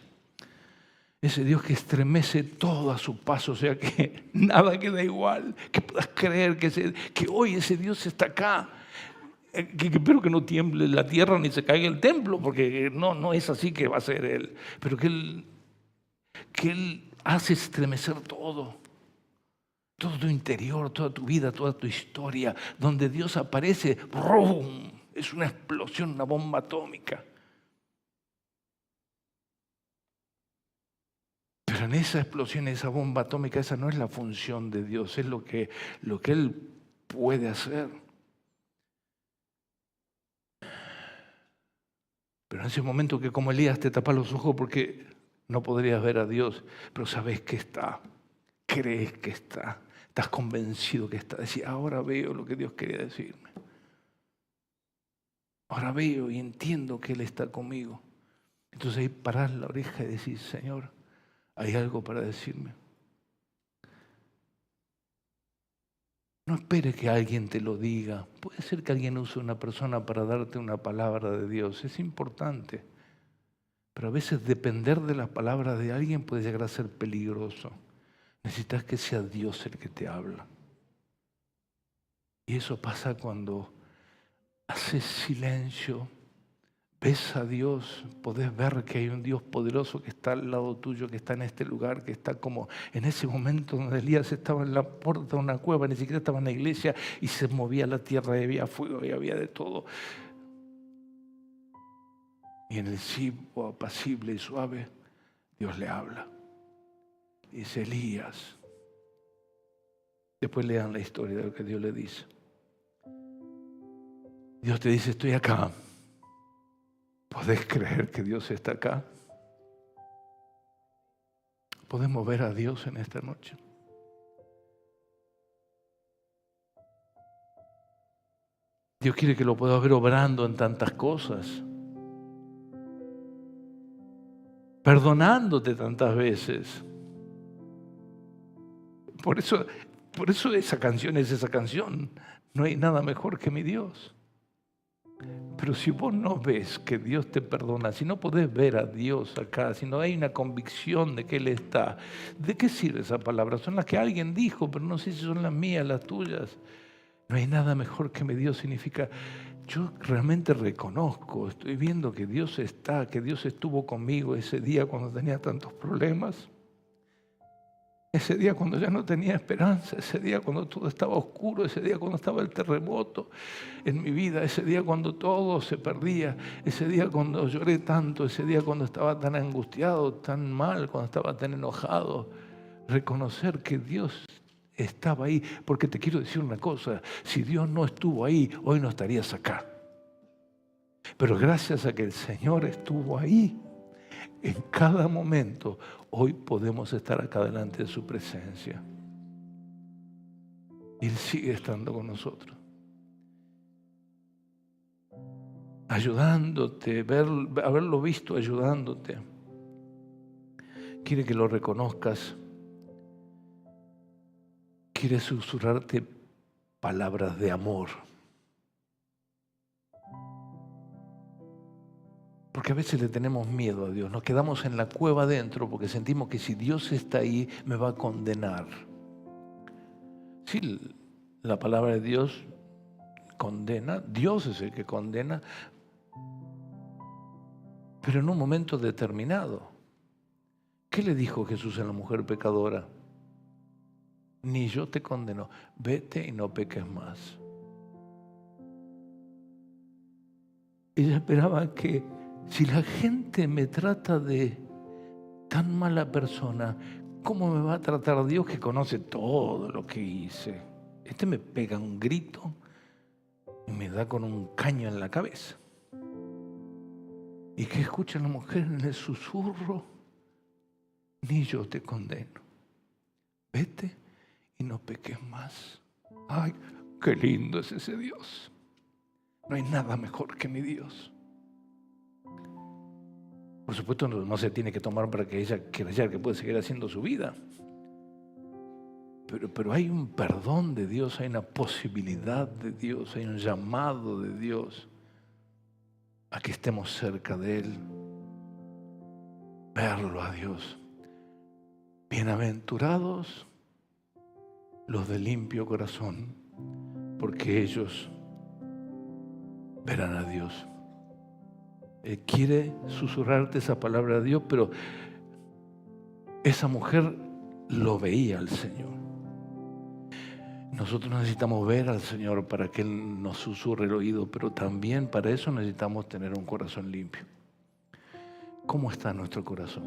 Ese Dios que estremece todo a su paso, o sea que nada queda igual. Que puedas creer que hoy ese Dios está acá. Que espero que no tiemble la tierra ni se caiga el templo, porque no es así que va a ser Él. Pero que Él hace estremecer todo tu interior, toda tu vida, toda tu historia. Donde Dios aparece, ¡brum! Es una explosión, una bomba atómica. Pero en esa explosión, esa bomba atómica, esa no es la función de Dios, es lo que Él puede hacer. Pero en ese momento que como Elías te tapas los ojos porque no podrías ver a Dios, pero sabes que está, crees que está, estás convencido que está. Decís, ahora veo lo que Dios quería decirme. Ahora veo y entiendo que Él está conmigo. Entonces ahí parás la oreja y decís, Señor, ¿hay algo para decirme? No esperes que alguien te lo diga. Puede ser que alguien use una persona para darte una palabra de Dios. Es importante. Pero a veces depender de las palabras de alguien puede llegar a ser peligroso. Necesitas que sea Dios el que te habla. Y eso pasa cuando haces silencio, ves a Dios, podés ver que hay un Dios poderoso que está al lado tuyo, que está en este lugar, que está como en ese momento donde Elías estaba en la puerta de una cueva, ni siquiera estaba en la iglesia, y se movía la tierra y había fuego y había de todo. Y en el silbo apacible y suave, Dios le habla. Dice: Elías. Después lean la historia de lo que Dios le dice. Dios te dice: estoy acá. ¿Podés creer que Dios está acá? ¿Podemos ver a Dios en esta noche? Dios quiere que lo puedas ver obrando en tantas cosas, perdonándote tantas veces. Por eso esa canción es esa canción. No hay nada mejor que mi Dios. Pero si vos no ves que Dios te perdona, si no podés ver a Dios acá, si no hay una convicción de que Él está, ¿de qué sirve esa palabra? Son las que alguien dijo, pero no sé si son las mías, las tuyas. No hay nada mejor que mi Dios significa: yo realmente reconozco, estoy viendo que Dios está, que Dios estuvo conmigo ese día cuando tenía tantos problemas. Ese día cuando ya no tenía esperanza, ese día cuando todo estaba oscuro, ese día cuando estaba el terremoto en mi vida, ese día cuando todo se perdía, ese día cuando lloré tanto, ese día cuando estaba tan angustiado, tan mal, cuando estaba tan enojado. Reconocer que Dios estaba ahí, porque te quiero decir una cosa: si Dios no estuvo ahí, hoy no estarías acá. Pero gracias a que el Señor estuvo ahí, en cada momento, hoy podemos estar acá delante de su presencia. Y Él sigue estando con nosotros, ayudándote, haberlo visto ayudándote. Quiere que lo reconozcas. Quiere susurrarte palabras de amor. Porque a veces le tenemos miedo a Dios, nos quedamos en la cueva adentro porque sentimos que si Dios está ahí me va a condenar. Sí, la palabra de Dios condena, Dios es el que condena, pero en un momento determinado. ¿Qué le dijo Jesús a la mujer pecadora? Ni yo te condeno, vete y no peques más. Ella esperaba que si la gente me trata de tan mala persona, ¿cómo me va a tratar Dios que conoce todo lo que hice? Este me pega un grito y me da con un caño en la cabeza. ¿Y qué escucha la mujer en el susurro? Ni yo te condeno. Vete y no peques más. ¡Ay, qué lindo es ese Dios! No hay nada mejor que mi Dios. Por supuesto, no se tiene que tomar para que ella creyera que puede seguir haciendo su vida. Pero hay un perdón de Dios, hay una posibilidad de Dios, hay un llamado de Dios a que estemos cerca de Él. Verlo a Dios. Bienaventurados los de limpio corazón, porque ellos verán a Dios. Él quiere susurrarte esa palabra a Dios, pero esa mujer lo veía al Señor. Nosotros necesitamos ver al Señor para que Él nos susurre el oído, pero también para eso necesitamos tener un corazón limpio. ¿Cómo está nuestro corazón?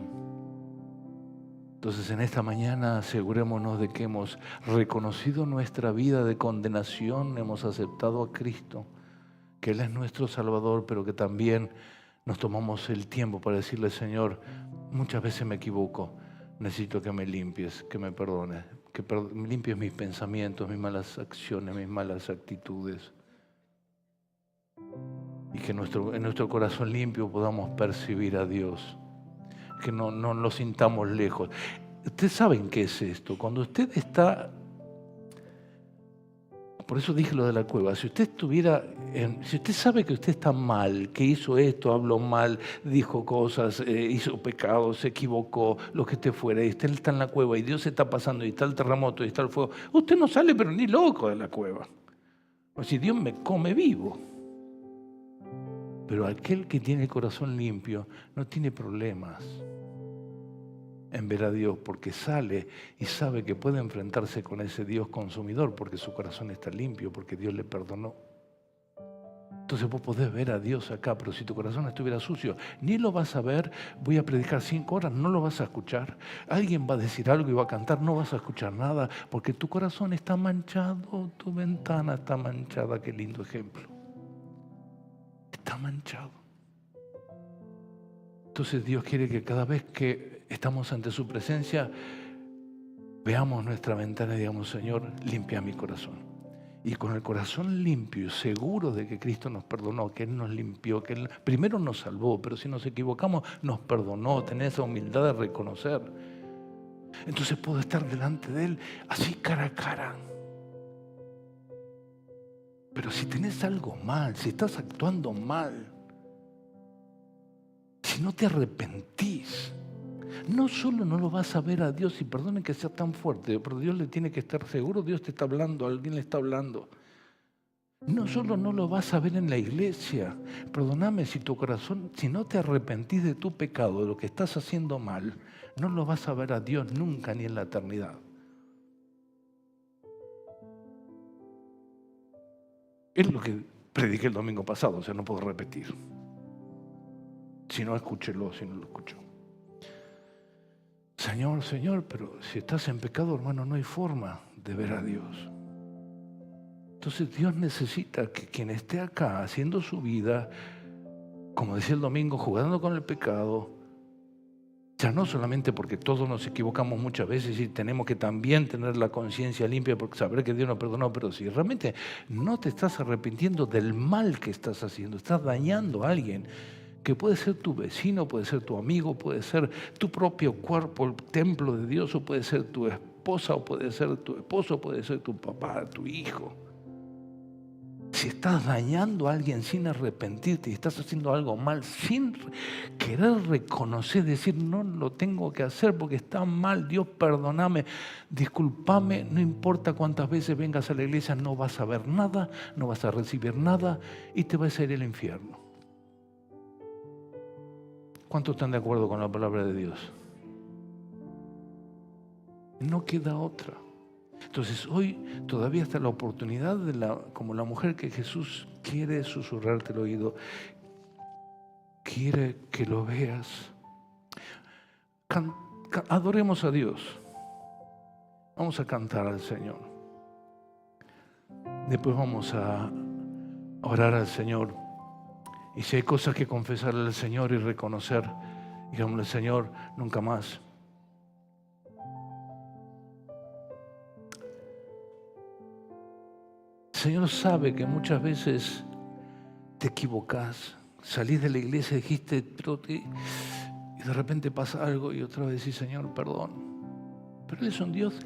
Entonces en esta mañana asegurémonos de que hemos reconocido nuestra vida de condenación, hemos aceptado a Cristo, que Él es nuestro Salvador, pero que también nos tomamos el tiempo para decirle: Señor, muchas veces me equivoco, necesito que me limpies, que me perdones, que limpies mis pensamientos, mis malas acciones, mis malas actitudes. Y que en nuestro corazón limpio podamos percibir a Dios, que no lo sintamos lejos. Ustedes saben qué es esto. Cuando usted está, por eso dije lo de la cueva, si usted sabe que usted está mal, que hizo esto, habló mal, dijo cosas, hizo pecados, se equivocó, lo que esté fuera, y usted está en la cueva y Dios está pasando y está el terremoto y está el fuego, usted no sale pero ni loco de la cueva. O si Dios me come vivo. Pero aquel que tiene el corazón limpio no tiene problemas en ver a Dios, porque sale y sabe que puede enfrentarse con ese Dios consumidor, porque su corazón está limpio, porque Dios le perdonó. Entonces vos podés ver a Dios acá, pero si tu corazón estuviera sucio, ni lo vas a ver. Voy a predicar 5 horas, no lo vas a escuchar. Alguien va a decir algo y va a cantar, no vas a escuchar nada, porque tu corazón está manchado, tu ventana está manchada. Qué lindo ejemplo. Está manchado. Entonces Dios quiere que cada vez que estamos ante su presencia, veamos nuestra ventana y digamos: Señor, limpia mi corazón. Y con el corazón limpio y seguro de que Cristo nos perdonó, que Él nos limpió, que Él primero nos salvó, pero si nos equivocamos nos perdonó, tener esa humildad de reconocer. Entonces puedo estar delante de Él así cara a cara. Pero si tenés algo mal, si estás actuando mal, si no te arrepentís, no solo no lo vas a ver a Dios, y perdonen que sea tan fuerte, pero Dios le tiene que estar seguro, Dios te está hablando, alguien le está hablando. No solo no lo vas a ver en la iglesia, perdóname, si tu corazón, si no te arrepentís de tu pecado, de lo que estás haciendo mal, no lo vas a ver a Dios nunca ni en la eternidad. Es lo que prediqué el domingo pasado, o sea, no puedo repetir. Si no, escúchelo, si no lo escucho. Señor, Señor, pero si estás en pecado, hermano, no hay forma de ver a Dios. Entonces Dios necesita que quien esté acá haciendo su vida, como decía el domingo, jugando con el pecado, ya no solamente porque todos nos equivocamos muchas veces y tenemos que también tener la conciencia limpia porque saber que Dios nos perdonó, pero si realmente no te estás arrepintiendo del mal que estás haciendo, estás dañando a alguien, que puede ser tu vecino, puede ser tu amigo, puede ser tu propio cuerpo, el templo de Dios, o puede ser tu esposa, o puede ser tu esposo, puede ser tu papá, tu hijo. Si estás dañando a alguien sin arrepentirte y estás haciendo algo mal, sin querer reconocer, decir no lo tengo que hacer porque está mal, Dios perdóname, discúlpame, no importa cuántas veces vengas a la iglesia, no vas a ver nada, no vas a recibir nada y te vas a ir al infierno. ¿Cuántos están de acuerdo con la palabra de Dios? No queda otra. Entonces hoy todavía está la oportunidad como la mujer que Jesús quiere susurrarte el oído, quiere que lo veas. Adoremos a Dios. Vamos a cantar al Señor. Después vamos a orar al Señor. Y si hay cosas que confesarle al Señor y reconocer, digámosle: Señor, nunca más. El Señor sabe que muchas veces te equivocás, salís de la iglesia, dijiste trote, y de repente pasa algo y otra vez decís: Señor, perdón. Pero Él es un Dios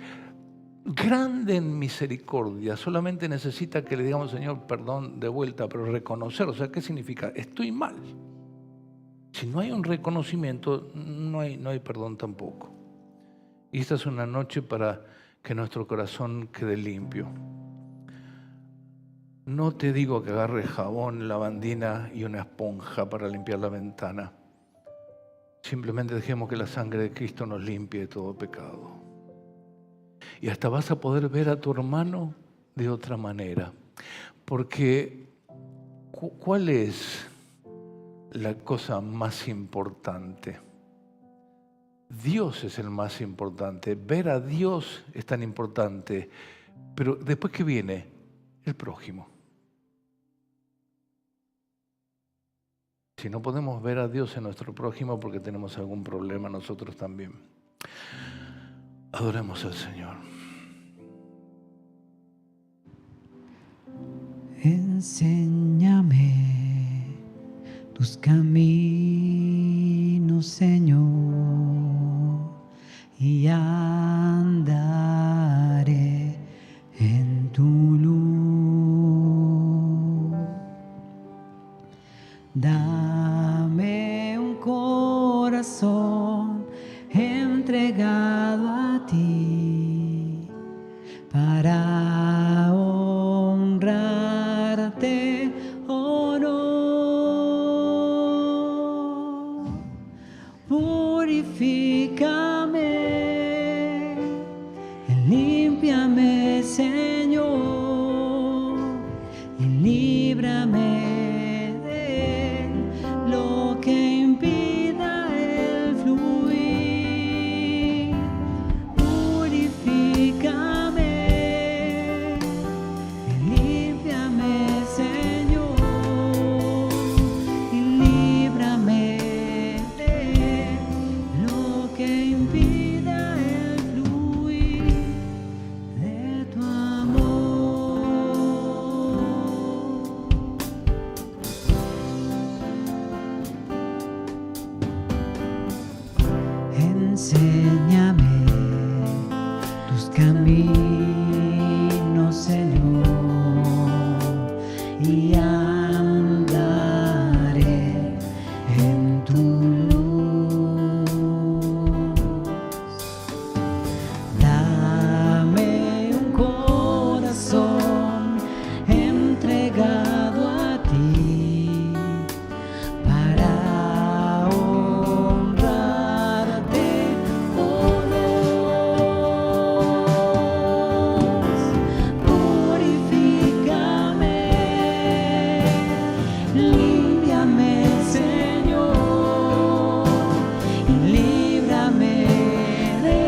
grande en misericordia, solamente necesita que le digamos: Señor, perdón, de vuelta, pero reconocer. O sea, ¿qué significa? Estoy mal. Si no hay un reconocimiento, no hay perdón tampoco. Y esta es una noche para que nuestro corazón quede limpio. No te digo que agarres jabón, lavandina y una esponja para limpiar la ventana. Simplemente dejemos que la sangre de Cristo nos limpie de todo pecado. Y hasta vas a poder ver a tu hermano de otra manera. Porque, ¿cuál es la cosa más importante? Dios es el más importante. Ver a Dios es tan importante. Pero después, ¿qué viene? El prójimo. Si no podemos ver a Dios en nuestro prójimo porque tenemos algún problema nosotros también. Adoremos al Señor. Enséñame tus caminos, Señor, y andaré en tu luz. Dame un corazón entregado a ti para honrarte, oh no. Purifícame, límpiame, Señor, y líbrame de lo que impida el fluir. Purifícame, límpiame, Señor, y líbrame de lo que impida el fluir de tu amor. Enséñame tus caminos, Señor, y andaré en tu luz. Dame un corazón entregado a ti para honrarte, oh Dios. Purifícame, límpiame, Señor, y líbrame de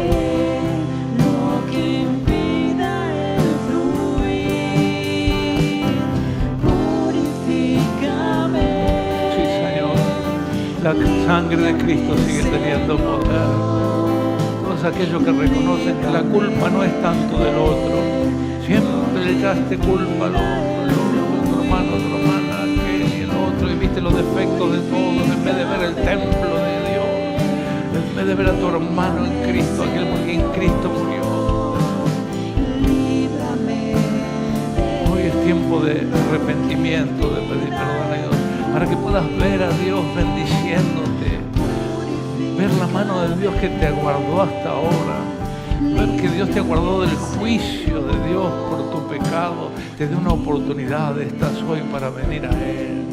lo que impida el fluir. Purifícame. Sí, Señor. La sangre de Cristo sigue teniendo poder. Todos aquellos que reconocen que la culpa no es tanto del otro. Siempre le echaste culpa al otro, tu hermano, tu hermana, aquel y el otro, y viste los defectos de todos, en vez de ver el templo de Dios, en vez de ver a tu hermano en Cristo, aquel porque en Cristo murió. Hoy es tiempo de arrepentimiento, de pedir perdón a Dios, para que puedas ver a Dios bendiciéndote, ver la mano de Dios que te aguardó hasta ahora, ver que Dios te aguardó del juicio de Dios por tu pecado, te dio una oportunidad, estás hoy para venir a Él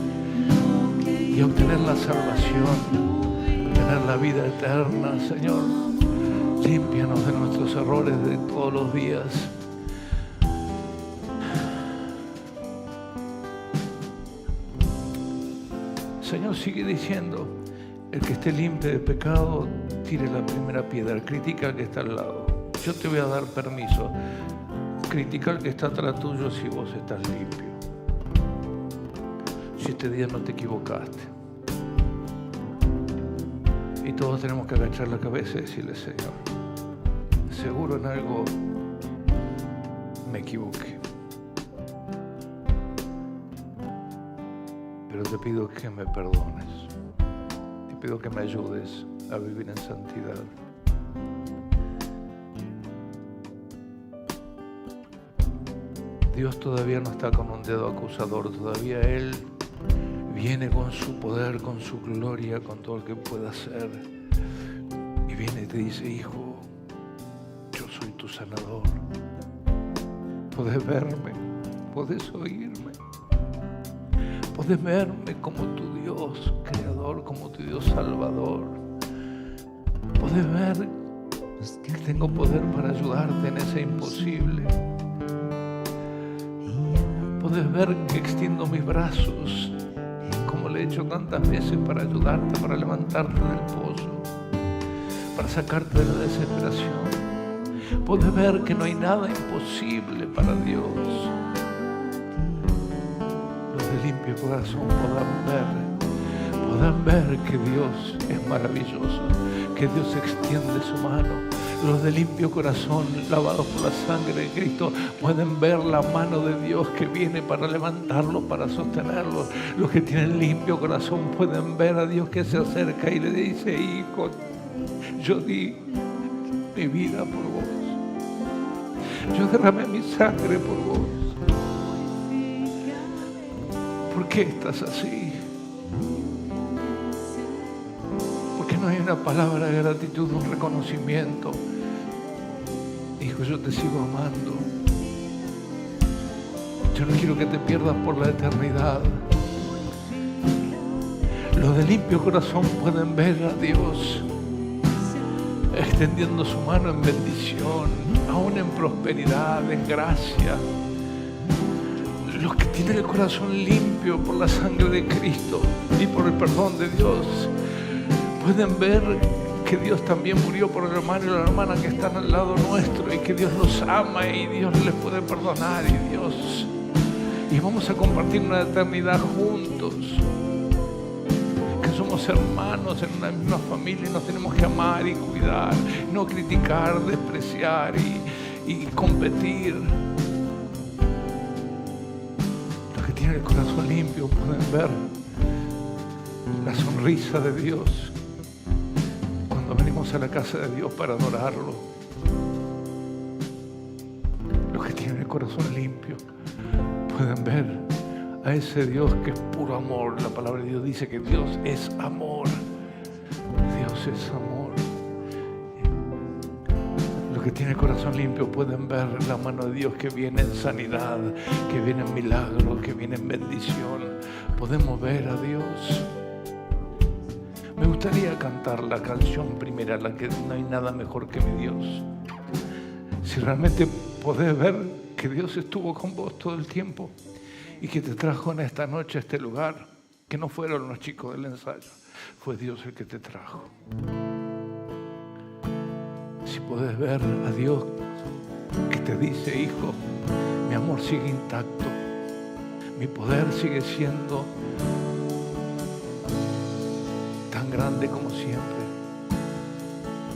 y obtener la salvación, tener la vida eterna. Señor, límpianos de nuestros errores de todos los días. Señor, sigue diciendo, el que esté limpio de pecado, tire la primera piedra. Critica al que está al lado. Yo te voy a dar permiso. Critica al que está atrás tuyo si vos estás limpio. Si este día no te equivocaste. Y todos tenemos que agachar la cabeza y decirle, Señor, seguro en algo me equivoqué. Pero te pido que me perdones. Te pido que me ayudes a vivir en santidad. Dios todavía no está con un dedo acusador, todavía Él viene con su poder, con su gloria, con todo lo que pueda hacer. Y viene y te dice, hijo, yo soy tu sanador. Podés verme, podés oírme, podés verme como tu Dios creador, como tu Dios salvador. Podés ver que tengo poder para ayudarte en ese imposible. Podés ver que extiendo mis brazos, como le he hecho tantas veces, para ayudarte, para levantarte del pozo, para sacarte de la desesperación. Podés ver que no hay nada imposible para Dios. Los de limpio corazón puedan ver que Dios es maravilloso, que Dios extiende su mano. Los de limpio corazón, lavados por la sangre de Cristo, pueden ver la mano de Dios que viene para levantarlos, para sostenerlos. Los que tienen limpio corazón pueden ver a Dios que se acerca y le dice, hijo, yo di mi vida por vos. Yo derramé mi sangre por vos. ¿Por qué estás así? Porque no hay una palabra de gratitud, un reconocimiento. Hijo, yo te sigo amando. Yo no quiero que te pierdas por la eternidad. Los de limpio corazón pueden ver a Dios extendiendo su mano en bendición, aún en prosperidad, en gracia. Los que tienen el corazón limpio por la sangre de Cristo y por el perdón de Dios, pueden ver que Dios también murió por el hermano y la hermana que están al lado nuestro, y que Dios los ama y Dios les puede perdonar, y vamos a compartir una eternidad juntos, que somos hermanos en una misma familia y nos tenemos que amar y cuidar, no criticar, despreciar y competir. Los que tienen el corazón limpio pueden ver la sonrisa de Dios cuando venimos a la casa de Dios para adorarlo. Los que tienen el corazón limpio pueden ver a ese Dios que es puro amor. La palabra de Dios dice que Dios es amor. Dios es amor. Los que tienen el corazón limpio pueden ver la mano de Dios que viene en sanidad, que viene en milagros, que viene en bendición. Podemos ver a Dios. Me gustaría cantar la canción primera, la que no hay nada mejor que mi Dios. Si realmente podés ver que Dios estuvo con vos todo el tiempo y que te trajo en esta noche a este lugar, que no fueron los chicos del ensayo, fue Dios el que te trajo. Si podés ver a Dios que te dice: hijo, mi amor sigue intacto, mi poder sigue siendo tan grande como siempre.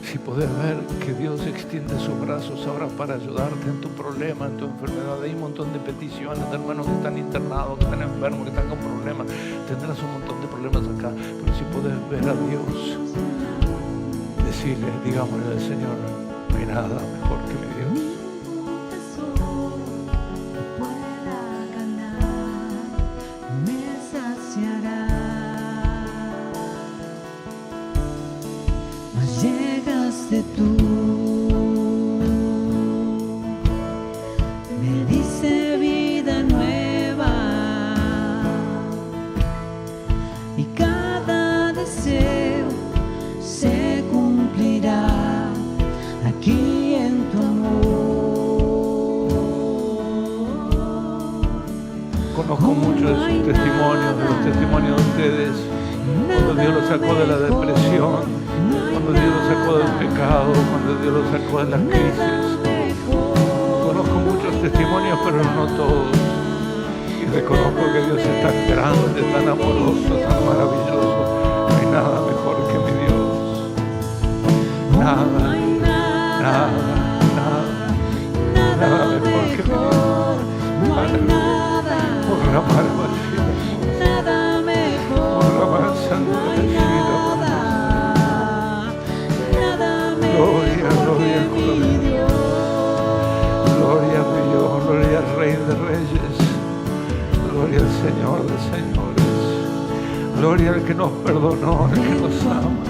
Si podés ver que Dios extiende sus brazos ahora para ayudarte en tu problema, en tu enfermedad. Hay un montón de peticiones de hermanos que están internados, que están enfermos, que están con problemas. Tendrás un montón de problemas acá, pero si podés ver a Dios, decirle, digámosle al Señor: no hay nada mejor que mi Dios. Tú me dice vida nueva y cada deseo se cumplirá aquí en tu amor. Conozco muchos de sus testimonios, de los testimonios de ustedes, cuando Dios los sacó de la depresión, cuando Dios los sacó del pecado, cuando Dios los sacó de las crisis. Conozco muchos testimonios, pero no todos. Y reconozco que Dios es tan grande, tan amoroso, tan maravilloso. No hay nada mejor que mi Dios. Nada, nada, nada. Nada mejor que mi Dios. Aleluya. Por la maravilla. Nada mejor. Por la maravilla. Gloria, gloria al Cordero. Gloria a Dios, gloria al Rey de Reyes. Gloria al Señor de Señores. Gloria al que nos perdonó, al que nos ama.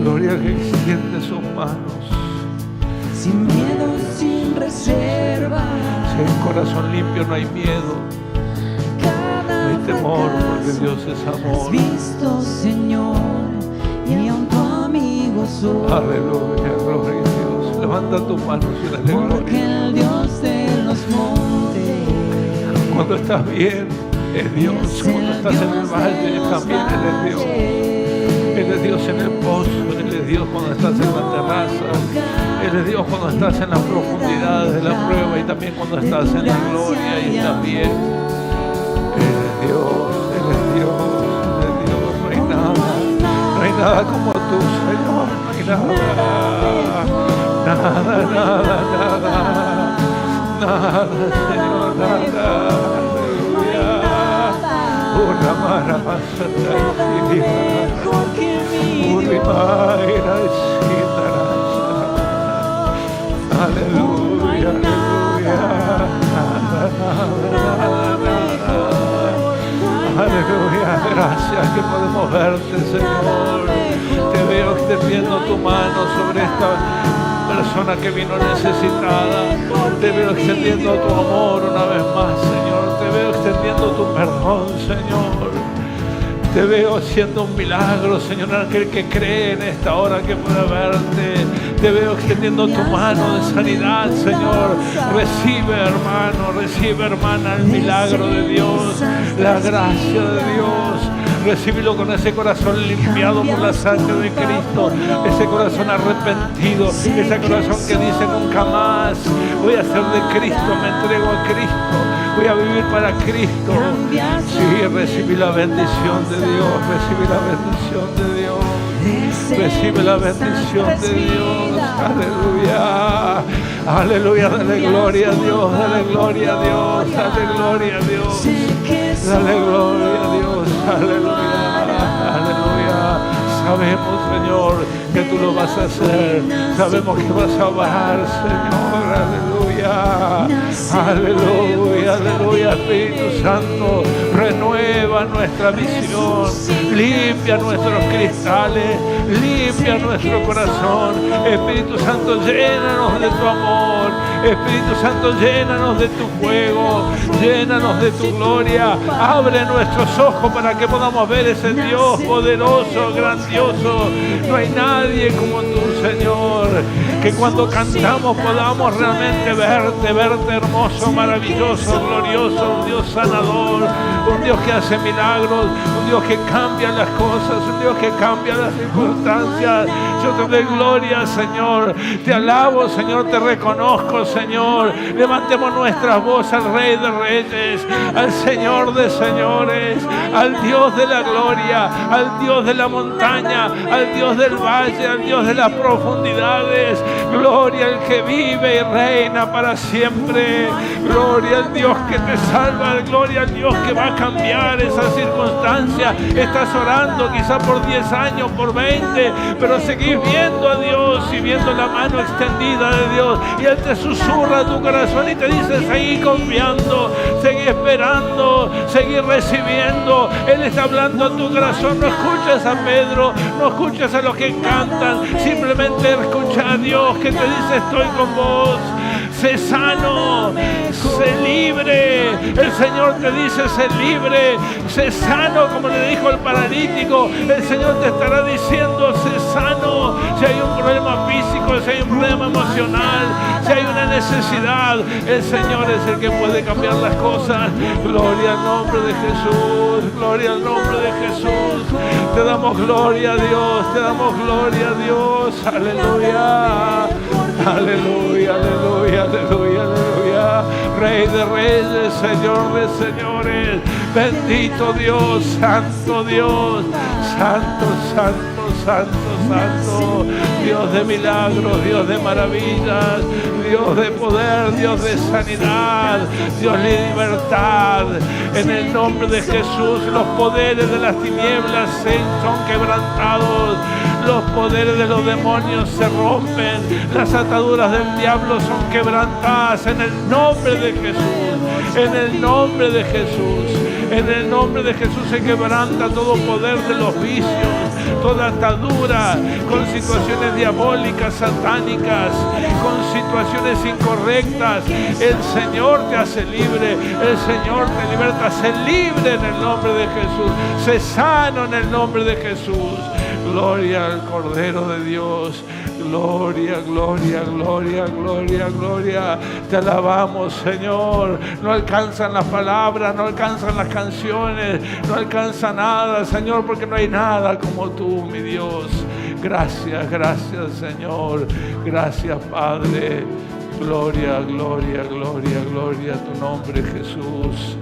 Gloria al que extiende sus manos. Sin miedo, sin reserva. Si hay corazón limpio no hay miedo. No hay temor, porque Dios es amor. Has visto, Señor, y aun tu amigo soy. Aleluya, gloria a Dios. Levanta tus manos y dale Porque gloria. el Dios de los montes, Cuando estás bien, es Dios. Cuando estás en el valle, también Él es Dios. Él es Dios en el pozo, Él es Dios cuando estás en la terraza, Él es Dios cuando estás en las profundidades de la prueba y también cuando estás en la gloria y también. Él es Dios, Él es Dios, Él es Dios. No hay nada, no hay nada como tú, Señor. No hay nada, nada, nada, nada, nada, Señor, nada. Aleluya. Una maravilla, aleluya, aleluya, aleluya, gracias que podemos verte, Señor. Te veo extendiendo tu mano sobre esta persona que vino necesitada. Te veo extendiendo tu amor una vez más, Señor. Te veo extendiendo tu perdón, Señor. Te veo haciendo un milagro, Señor, aquel que cree en esta hora que pueda verte. Te veo extendiendo tu mano de sanidad, Señor. Recibe, hermana, el milagro de Dios, la gracia de Dios. Recíbelo con ese corazón limpiado por la sangre de Cristo, ese corazón arrepentido, ese corazón que dice nunca más voy a ser de Cristo, me entrego a Cristo, voy a vivir para Cristo. Sí, recibí la bendición de Dios, recibí la bendición de Dios. Recibe la bendición de Dios. Aleluya. Aleluya. Dale gloria a Dios. Dale gloria a Dios. Dale gloria a Dios. Dale gloria a Dios. Aleluya. Aleluya. Sabemos, Señor, que tú lo vas a hacer. Sabemos que vas a obrar, Señor. Aleluya. Aleluya. Aleluya. Espíritu Santo, renueva nuestra visión. Limpia nuestros cristales. Limpia nuestro corazón. Espíritu Santo, llénanos de tu amor. Espíritu Santo, llénanos de tu fuego. Llénanos de tu gloria. Abre nuestros ojos para que podamos ver ese Dios poderoso, grandioso. No hay nadie como tú, Señor. Que cuando cantamos podamos realmente verte hermoso, maravilloso, glorioso, un Dios sanador, un Dios que hace milagros, un Dios que cambia las cosas, un Dios que cambia las circunstancias. Yo te doy gloria, Señor. Te alabo, Señor, te reconozco, Señor. Levantemos nuestras voces al Rey de Reyes, al Señor de Señores, al Dios de la gloria, al Dios de la montaña, al Dios del valle, al Dios de las profundidades. Gloria al que vive y reina para siempre. Gloria al Dios que te salva. Gloria al Dios que va a cambiar esa circunstancia. Estás orando quizá por 10 años, por 20, pero seguís viendo a Dios y viendo la mano extendida de Dios. Y Él te susurra a tu corazón y te dice: seguí confiando, seguí esperando, seguí recibiendo. Él está hablando a tu corazón. No escuches a Pedro, no escuches a los que cantan. Simplemente escucha a Dios que te dice: estoy con vos. Sé sano, sé libre. El Señor te dice: sé libre, sé sano, como le dijo el paralítico. El Señor te estará diciendo: sé sano. Si hay un problema físico, si hay un problema emocional, si hay una necesidad, el Señor es el que puede cambiar las cosas. Gloria al nombre de Jesús, gloria al nombre de Jesús. Te damos gloria a Dios, te damos gloria a Dios. Aleluya. Aleluya, aleluya, aleluya, aleluya. Rey de reyes, Señor de señores. Bendito Dios, santo Dios. Santo, santo, santo, santo. Dios de milagros, Dios de maravillas, Dios de poder, Dios de sanidad, Dios de libertad. En el nombre de Jesús, los poderes de las tinieblas son quebrantados. Los poderes de los demonios se rompen. Las ataduras del diablo son quebrantadas en el nombre de Jesús. En el nombre de Jesús. En el nombre de Jesús se quebranta todo poder de los vicios, toda atadura con situaciones diabólicas, satánicas, con situaciones incorrectas. El Señor te hace libre, el Señor te liberta. Sé libre en el nombre de Jesús. Sé sano en el nombre de Jesús. Gloria al Cordero de Dios. Gloria, gloria, gloria, gloria, gloria. Te alabamos, Señor. No alcanzan las palabras, no alcanzan las canciones, no alcanza nada, Señor, porque no hay nada como tú, mi Dios. Gracias, gracias, Señor. Gracias, Padre. Gloria, gloria, gloria, gloria a tu nombre, Jesús.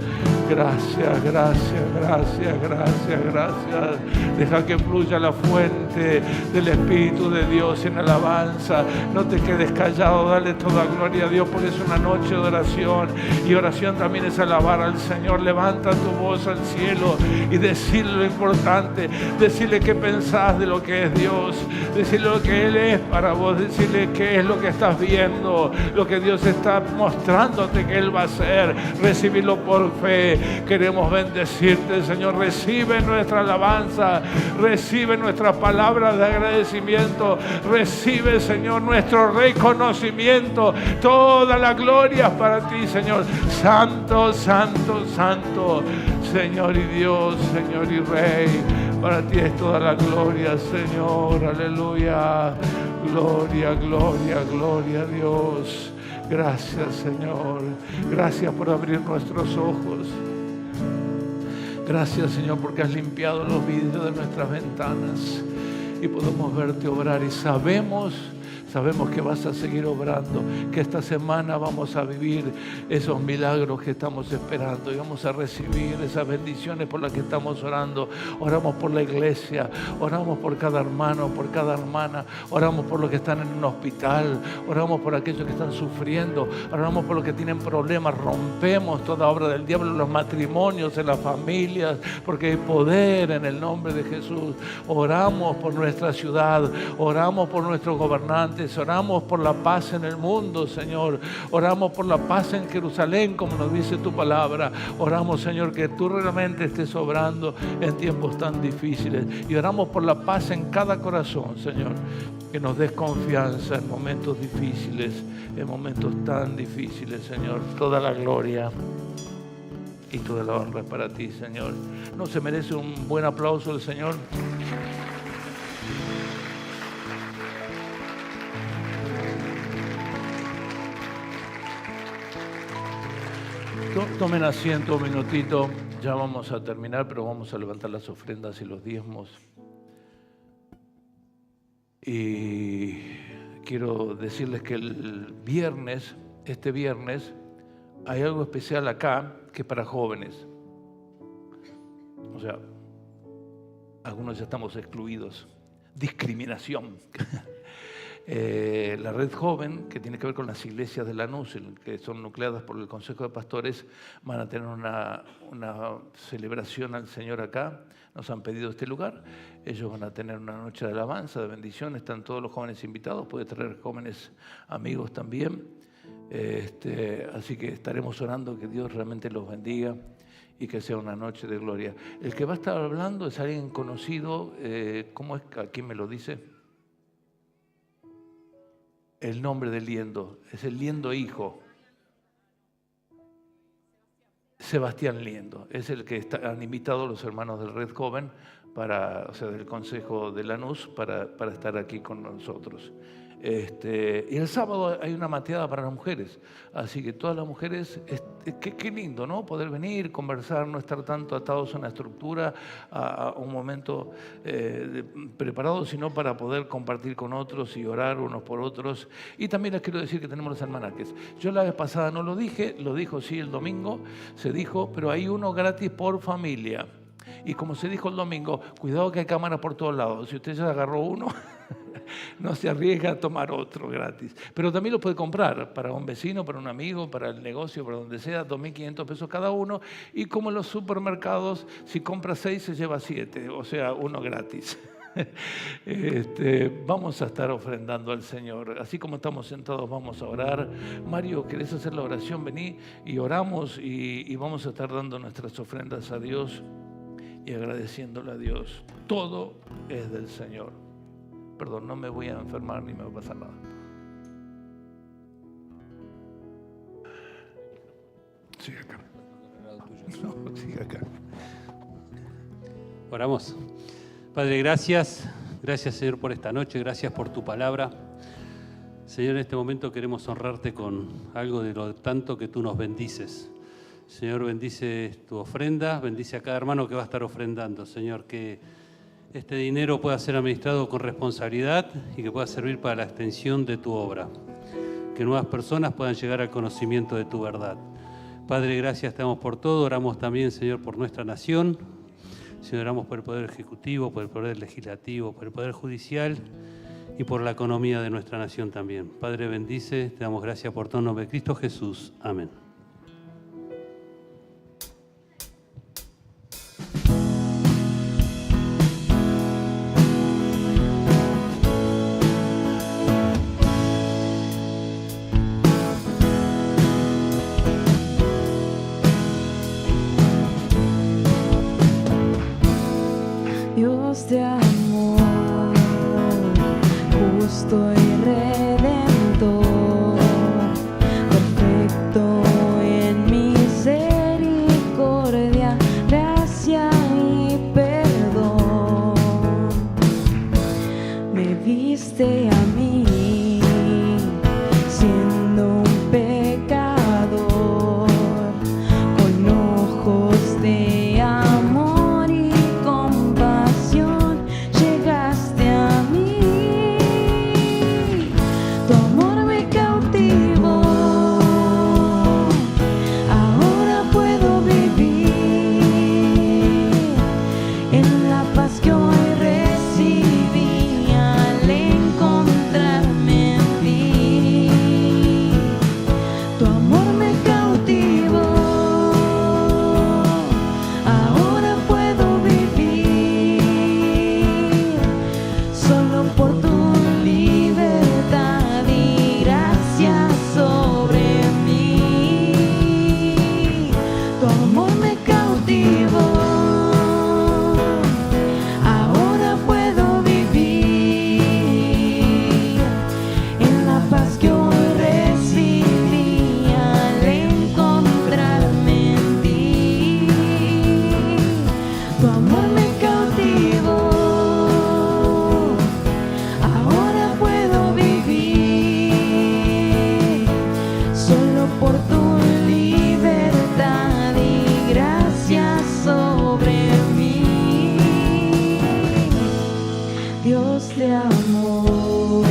Gracias, gracias, gracias, gracias, gracias. Deja que fluya la fuente del Espíritu de Dios en alabanza. No te quedes callado, dale toda gloria a Dios, porque es una noche de oración. Y oración también es alabar al Señor. Levanta tu voz al cielo y decirle lo importante. Decirle qué pensás de lo que es Dios. Decirle lo que Él es para vos. Decirle qué es lo que estás viendo. lo que Dios está mostrándote que Él va a hacer. Recibirlo por fe. Queremos bendecirte, Señor. Recibe nuestra alabanza, recibe nuestras palabras de agradecimiento, recibe, Señor, nuestro reconocimiento. Toda la gloria es para ti, Señor. Santo, santo, santo, Señor y Dios, Señor y Rey. Para ti es toda la gloria, Señor. Aleluya. Gloria, gloria, gloria a Dios. Gracias, Señor. Gracias por abrir nuestros ojos. Gracias, Señor, porque has limpiado los vidrios de nuestras ventanas y podemos verte obrar y sabemos que vas a seguir obrando, que esta semana vamos a vivir esos milagros que estamos esperando y vamos a recibir esas bendiciones por las que estamos orando. Oramos por la iglesia, oramos por cada hermano, por cada hermana, oramos por los que están en un hospital, oramos por aquellos que están sufriendo, oramos por los que tienen problemas. Rompemos toda obra del diablo en los matrimonios, en las familias, porque hay poder en el nombre de Jesús. Oramos por nuestra ciudad, oramos por nuestros gobernantes, oramos por la paz en el mundo, Señor. Oramos por la paz en Jerusalén, como nos dice tu palabra. Oramos, Señor, que tú realmente estés obrando en tiempos tan difíciles. Y oramos por la paz en cada corazón, Señor. Que nos des confianza en momentos difíciles, en momentos tan difíciles, Señor. Toda la gloria y toda la honra es para ti, Señor. ¿No se merece un buen aplauso el Señor? Tomen asiento un minutito, ya vamos a terminar, pero vamos a levantar las ofrendas y los diezmos. Y quiero decirles que este viernes, hay algo especial acá que es para jóvenes. O sea, algunos ya estamos excluidos. Discriminación. La Red Joven, que tiene que ver con las iglesias de Lanús, que son nucleadas por el Consejo de Pastores, van a tener una celebración al Señor acá. Nos han pedido este lugar. Ellos van a tener una noche de alabanza, de bendición. Están todos los jóvenes invitados. Puede traer jóvenes amigos también. Así que estaremos orando que Dios realmente los bendiga y que sea una noche de gloria. El que va a estar hablando es alguien conocido. ¿Cómo es? ¿A quién me lo dice? El nombre del Liendo, es el Liendo hijo. Sebastián Liendo, es el que han invitado los hermanos del Red Joven, del Consejo de Lanús, para estar aquí con nosotros. Y el sábado hay una mateada para las mujeres, así que todas las mujeres, qué lindo, ¿no? Poder venir, conversar, no estar tanto atados a una estructura, a un momento preparado, sino para poder compartir con otros y orar unos por otros. Y también les quiero decir que tenemos los almanaques. Yo la vez pasada no lo dije, lo dijo sí el domingo, se dijo, pero hay uno gratis por familia. Y como se dijo el domingo, cuidado que hay cámaras por todos lados. Si usted ya agarró uno, no se arriesga a tomar otro gratis. Pero también lo puede comprar para un vecino, para un amigo, para el negocio, para donde sea, 2.500 pesos cada uno. Y como en los supermercados, si compra 6 se lleva 7, o sea, uno gratis. Vamos a estar ofrendando al Señor. Así como estamos sentados, vamos a orar. Mario, ¿querés hacer la oración? Vení y oramos y vamos a estar dando nuestras ofrendas a Dios y agradeciéndole a Dios. Todo es del Señor. Perdón, no me voy a enfermar ni me va a pasar nada. Sigue acá. No, sigue acá. Oramos. Padre, gracias. Gracias, Señor, por esta noche. Gracias por tu palabra. Señor, en este momento queremos honrarte con algo de lo tanto que tú nos bendices. Señor, bendice tu ofrenda, bendice a cada hermano que va a estar ofrendando. Señor, que este dinero pueda ser administrado con responsabilidad y que pueda servir para la extensión de tu obra. Que nuevas personas puedan llegar al conocimiento de tu verdad. Padre, gracias te damos por todo. Oramos también, Señor, por nuestra nación. Señor, oramos por el Poder Ejecutivo, por el Poder Legislativo, por el Poder Judicial y por la economía de nuestra nación también. Padre, bendice, te damos gracias por todo en nombre de Cristo Jesús. Amén. justo y redentor, perfecto en misericordia, gracia y perdón. Me viste a mí siendo un pecador, con ojos de amor y compasión llegaste a mí. Tu amor me cautivó, ahora puedo vivir en la paz que hoy recibí al encontrarme en ti. Tu amor me cautivó, ahora puedo vivir solo por tu libertad y gracia sobre mí. Tu amor me cautivó, ahora puedo vivir en la paz que hoy recibí al encontrarme en ti. Tu amor me cautivó, ahora puedo vivir solo por tu libertad y gracia sobre mí. Dios de amor.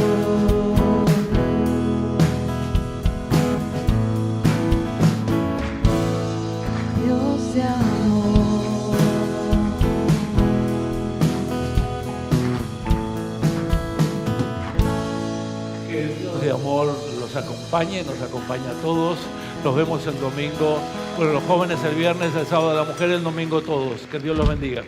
Dios de amor. Que el Dios de amor los acompañe, nos acompaña a todos. Nos vemos el domingo. Bueno, los jóvenes el viernes, el sábado la mujer, el domingo todos. Que Dios los bendiga.